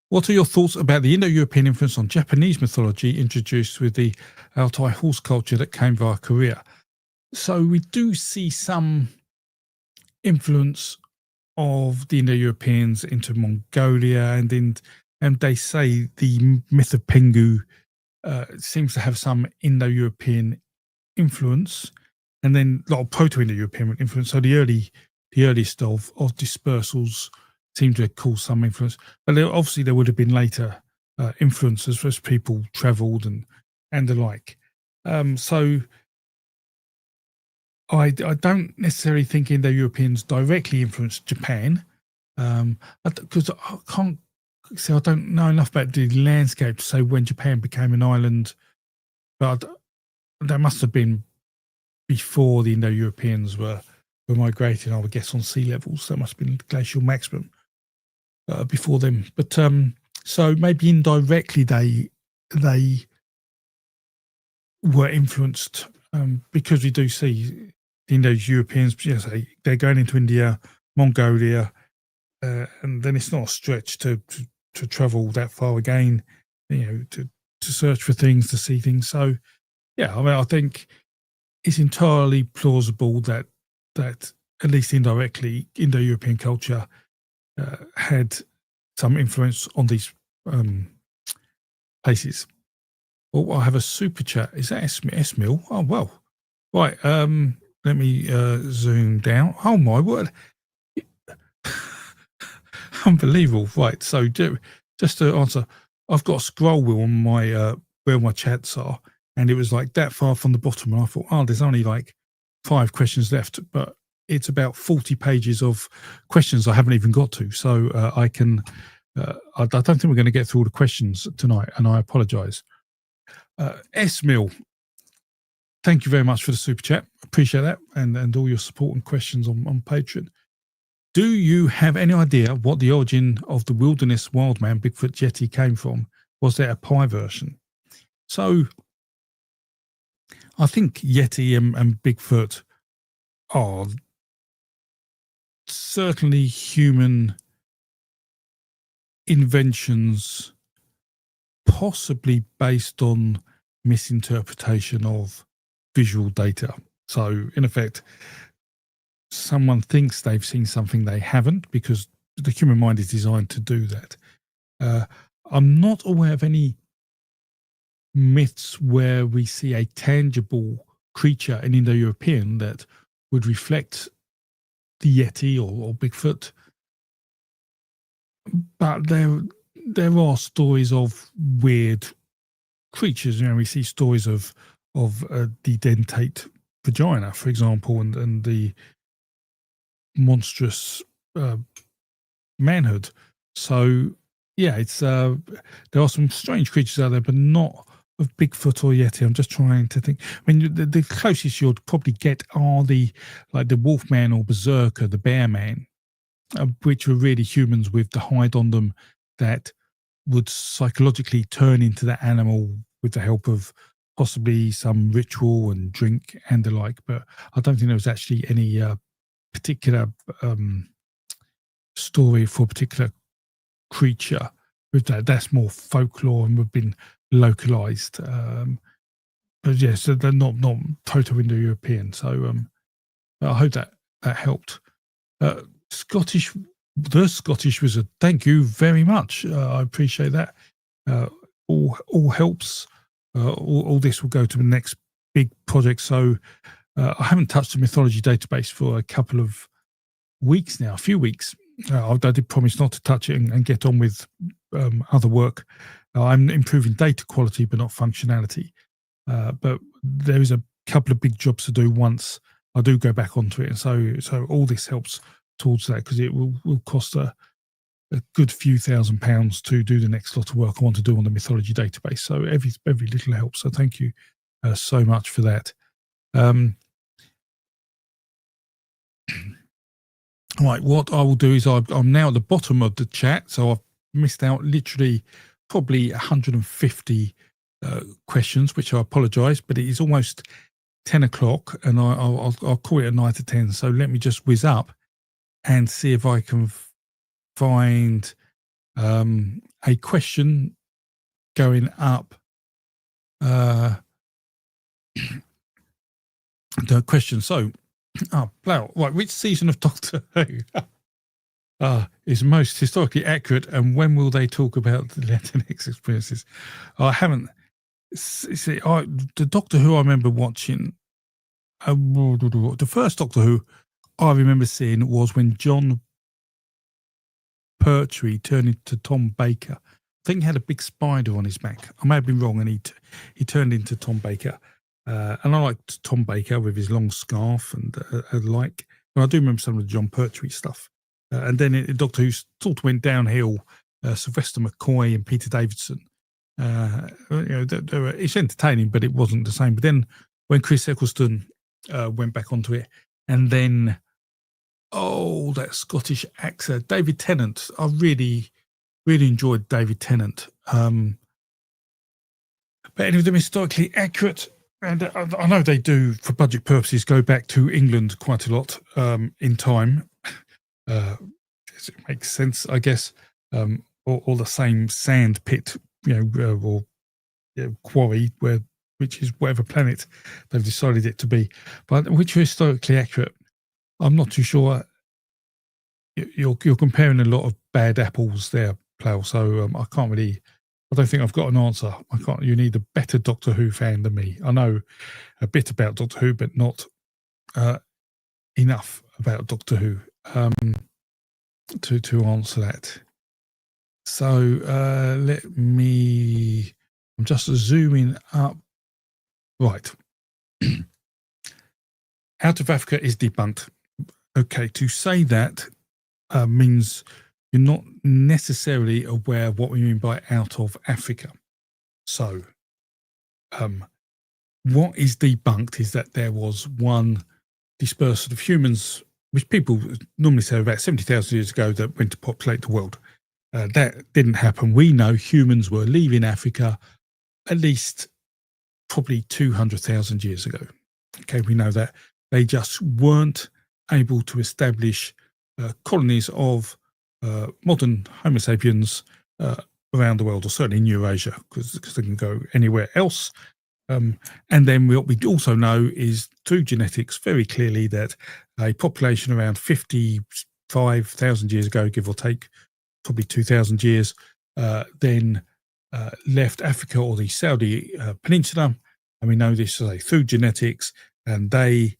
what are your thoughts about the Indo-European influence on Japanese mythology introduced with the Altai horse culture that came via Korea? So we do see some influence of the Indo-Europeans into Mongolia, and they say the myth of Pengu seems to have some Indo-European influence, and then a lot of Proto-Indo-European influence. So the earliest of dispersals seem to have caused some influence, but obviously there would have been later influences as people travelled and the like. So I don't necessarily think Indo-Europeans directly influenced Japan, because I can't say I don't know enough about the landscape to say when Japan became an island, but that must have been before the Indo-Europeans were migrating, I would guess, on sea levels. That must have been glacial maximum before them. But so maybe indirectly they were influenced, because we do see the Indo-Europeans, they're going into India, Mongolia, and then it's not a stretch to travel that far again, to search for things, to see things. So yeah, I mean, I think it's entirely plausible that at least indirectly Indo-European culture had some influence on these places. Oh, I have a super chat. Is that Esmil? Oh, well. Right, let me zoom down. Oh, my word. Unbelievable. Right, so just to answer, I've got a scroll wheel on my where my chats are, and it was like that far from the bottom, and I thought, oh, there's only like 5 questions left, but it's about 40 pages of questions I haven't even got to. So I don't think we're going to get through all the questions tonight, and I apologise. S-Mill, thank you very much for the super chat. Appreciate that, and all your support and questions on Patreon. Do you have any idea what the origin of the wilderness wildman Bigfoot Yeti came from? Was there a pie version? So I think Yeti and Bigfoot are certainly human inventions, possibly based on misinterpretation of visual data. So in effect, someone thinks they've seen something they haven't, because the human mind is designed to do that. I'm not aware of any myths where we see a tangible creature in Indo-European that would reflect the Yeti or Bigfoot. But there are stories of weird creatures. We see stories of the dentate vagina, for example, and the monstrous manhood. So yeah, it's there are some strange creatures out there, but not of Bigfoot or Yeti. I'm just trying to think. I mean, the closest you'd probably get are the Wolfman or Berserker, the Bear Man, which were really humans with the hide on them that would psychologically turn into that animal with the help of possibly some ritual and drink and the like. But I don't think there was actually any particular story for a particular creature with that. That's more folklore and would have been localized. But yeah, so they're not Proto-Indo-European. So I hope that helped. The Scottish Wizard, thank you very much. I appreciate that. All helps. All this will go to the next big project. So I haven't touched the Mythology database for a couple of weeks now, a few weeks. I did promise not to touch it and get on with other work. I'm improving data quality, but not functionality. But there is a couple of big jobs to do once I do go back onto it, and so all this helps towards that, because it will cost a good few £1,000s to do the next lot of work I want to do on the Mythology database. So every little helps. So thank you so much for that. Right, what I will do is I'm now at the bottom of the chat, so I've missed out literally probably 150 questions, which I apologise, but it is almost 10 o'clock, and I'll call it a night at 10. So let me just whiz up and see if I can find a question going up. The question. So, Plough, right, which season of Doctor Who is most historically accurate, and when will they talk about the Latinx experiences? I haven't. See, the Doctor Who I remember watching, the first Doctor Who I remember seeing was when John Pertwee turned into Tom Baker. I think he had a big spider on his back. I may have been wrong, and he turned into Tom Baker. And I liked Tom Baker with his long scarf and like. And I do remember some of the John Pertwee stuff. And then Doctor Who sort of went downhill. Sylvester McCoy and Peter Davidson. It's entertaining, but it wasn't the same. But then when Chris Eccleston went back onto it, and then that Scottish actor David Tennant, I really enjoyed David Tennant. But any of them historically accurate, and I know they do for budget purposes go back to England quite a lot in time. It makes sense, I guess. Or the same sand pit, or quarry, which is whatever planet they've decided it to be. But which are historically accurate, I'm not too sure. You're comparing a lot of bad apples there, Plough. So I can't really. I don't think I've got an answer. You need a better Doctor Who fan than me. I know a bit about Doctor Who, but not enough about Doctor Who to answer that. So I'm just zooming up. Right. Out of Africa is debunked. Okay, to say that means you're not necessarily aware of what we mean by out of Africa. So what is debunked is that there was one dispersal of humans, which people normally say about 70,000 years ago, that went to populate the world. That didn't happen. We know humans were leaving Africa at least probably 200,000 years ago. Okay, we know that. They just weren't able to establish colonies of modern Homo sapiens around the world, or certainly in Eurasia, because they can go anywhere else. And then what we also know is through genetics very clearly that a population around 55,000 years ago, give or take, probably 2,000 years, then left Africa or the Saudi Peninsula. And we know this through genetics, and they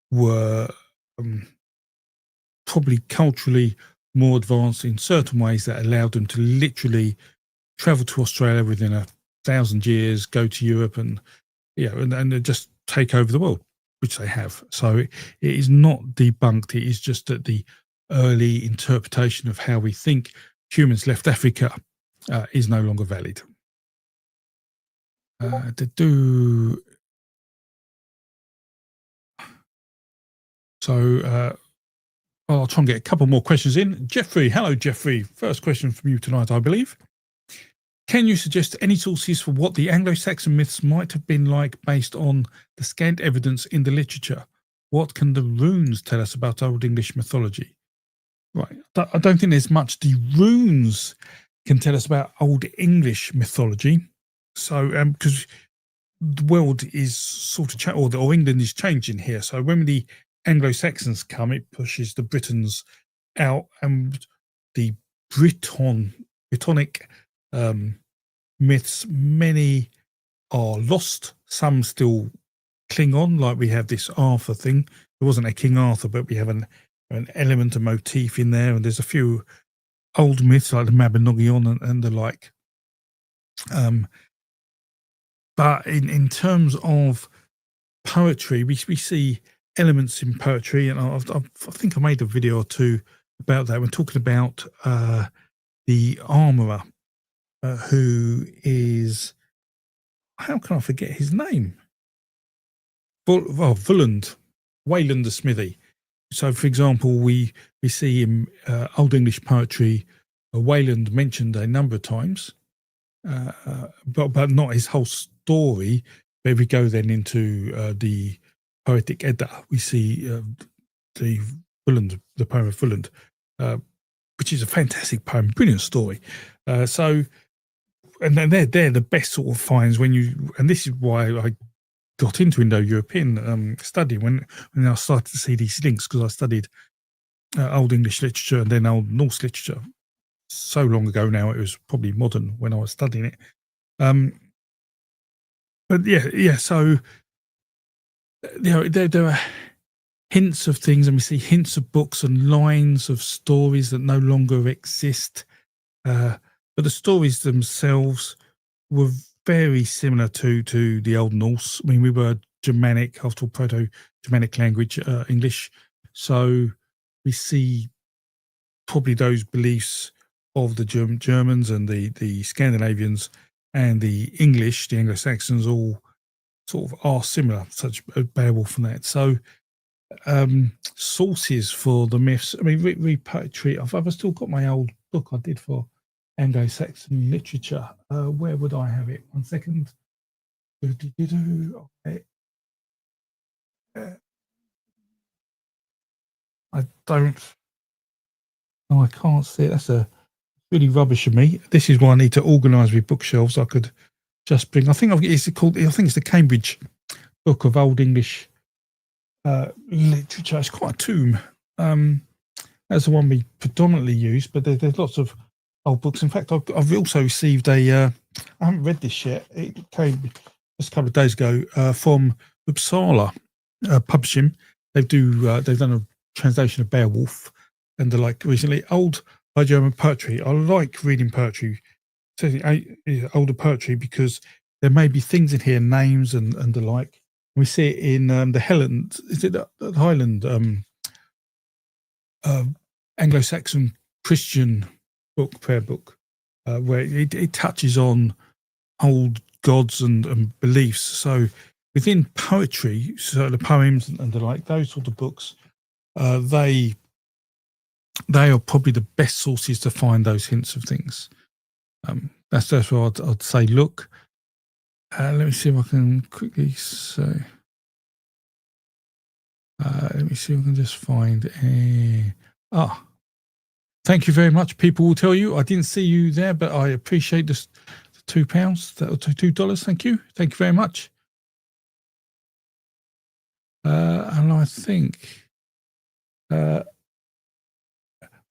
were probably culturally more advanced in certain ways that allowed them to literally travel to Australia within 1,000 years, go to Europe, and and just take over the world, which they have. So it is not debunked. It is just that the early interpretation of how we think humans left Africa is no longer valid. I'll try and get a couple more questions in. Jeffrey, hello, Jeffrey. First question from you tonight, I believe. Can you suggest any sources for what the Anglo-Saxon myths might have been like based on the scant evidence in the literature? What can the runes tell us about Old English mythology? Right. I don't think there's much the runes can tell us about Old English mythology. So, because the world is sort of or England is changing here. So when the Anglo-Saxons come, it pushes the Britons out, and the Brittonic myths, many are lost. Some still cling on, like we have this Arthur thing. There wasn't a King Arthur, but we have an element, a motif in there, and there's a few old myths like the Mabinogion and the like Um, but in terms of poetry, we see elements in poetry, and I think I made a video or two about that. We're talking about the armourer, who is, how can I forget his name? Wayland the Smithy. So, for example, we see in Old English poetry, Wayland mentioned a number of times, but not his whole story. But if we go then into the Poetic Edda, we see the poem of Fulland, which is a fantastic poem, brilliant story. And then they're the best sort of finds when you, and this is why I got into Indo-European study when I started to see these links, because I studied Old English literature and then Old Norse literature so long ago now. It was probably modern when I was studying it. But yeah. So there are hints of things, and we see hints of books and lines of stories that no longer exist. But the stories themselves were very similar to the Old Norse. I mean, we were Germanic, after all, Proto-Germanic language, English. So we see probably those beliefs of the Germans and the Scandinavians and the English, the Anglo-Saxons, all sort of are similar, such Beowulf and that. So sources for the myths, I mean, read poetry. I've still got my old book I did for Anglo-Saxon literature. Where would I have it? 1 second. Okay. I don't. No, I can't see it. That's really rubbish of me. This is why I need to organise my bookshelves. I could just bring. I think it's the Cambridge Book of Old English literature. It's quite a tome. That's the one we predominantly use, but there's lots of old books. In fact, I've also received I haven't read this yet. It came just a couple of days ago from Uppsala Publishing. They've done a translation of Beowulf and the like recently. Old High German poetry. I like reading poetry, older poetry, because there may be things in here, names and the like. We see it in the Highland. Is it the Highland Anglo-Saxon Christian prayer book, where it touches on old gods and beliefs. So within poetry, so the poems and the like, those sort of books, they are probably the best sources to find those hints of things. That's where I'd say look. Let me see if I can quickly say. Let me see if I can just find thank you very much. People will tell you I didn't see you there, but I appreciate the £2, $2. Thank you very much. And I think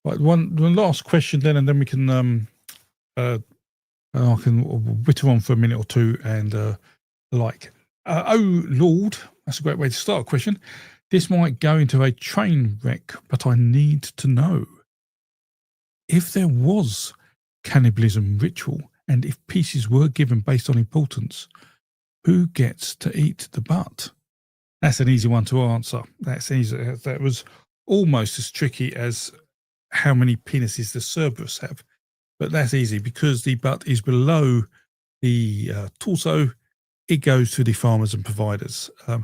one last question then, and then we can I can witter on for a minute or two and like. Oh Lord, that's a great way to start a question. This might go into a train wreck, but I need to know if there was cannibalism ritual, and if pieces were given based on importance, who gets to eat the butt? That's an easy one to answer. That's easy. That was almost as tricky as how many penises the Cerberus have, but that's easy because the butt is below the torso. It goes to the farmers and providers. I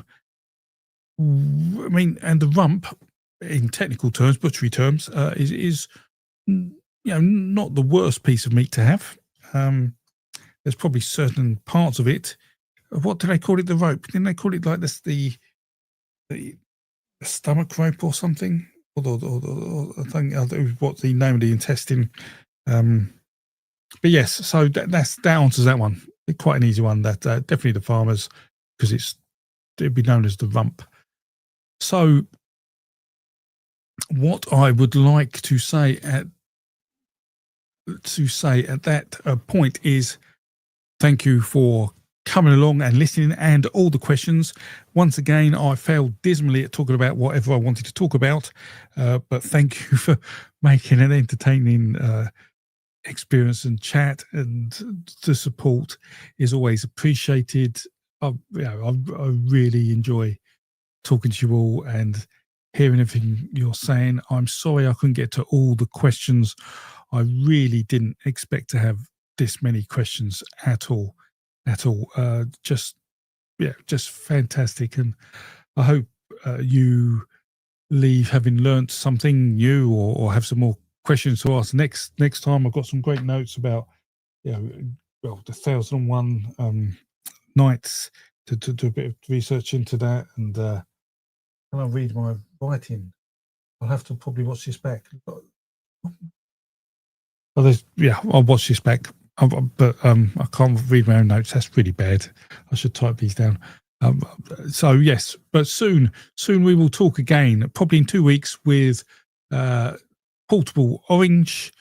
mean, and the rump, in technical terms, butchery terms, is not the worst piece of meat to have. There's probably certain parts of it. What do they call it? The rope? Didn't they call it like this? The stomach rope or something? Or I think what the name of the intestine. But yes, so that answers that one. Quite an easy one. That definitely the farmers, because it'd be known as the rump. So, what I would like to say at that point is thank you for coming along and listening and all the questions. Once again, I failed dismally at talking about whatever I wanted to talk about, but thank you for making an entertaining experience and chat, and the support is always appreciated. I really enjoy talking to you all and hearing everything you're saying. I'm sorry I couldn't get to all the questions. I really didn't expect to have this many questions at all. Just fantastic, and I hope you leave having learnt something new, or have some more questions to ask next time. I've got some great notes about the 1001 nights to do a bit of research into that. And can I read my writing? I'll have to probably watch this back. I'll watch this back. But I can't read my own notes. That's really bad. I should type these down. So yes, but soon we will talk again, probably in 2 weeks, with Portable Orange.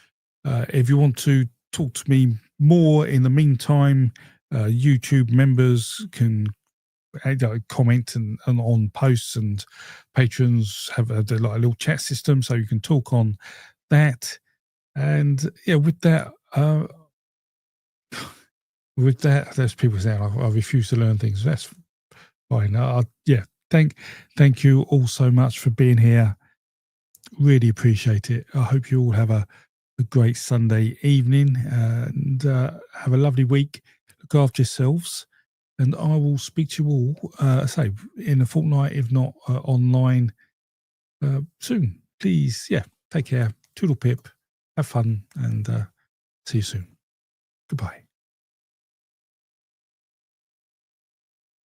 If you want to talk to me more in the meantime, YouTube members can comment and on posts, and patrons have a little chat system, so you can talk on that. And with that, there's people saying I refuse to learn things. That's fine. Thank you all so much for being here. Really appreciate it. I hope you all have a great Sunday evening, and have a lovely week. Look after yourselves, and I will speak to you all, in a fortnight, if not online, soon. Please, take care. Toodle pip. Have fun, and see you soon. Goodbye.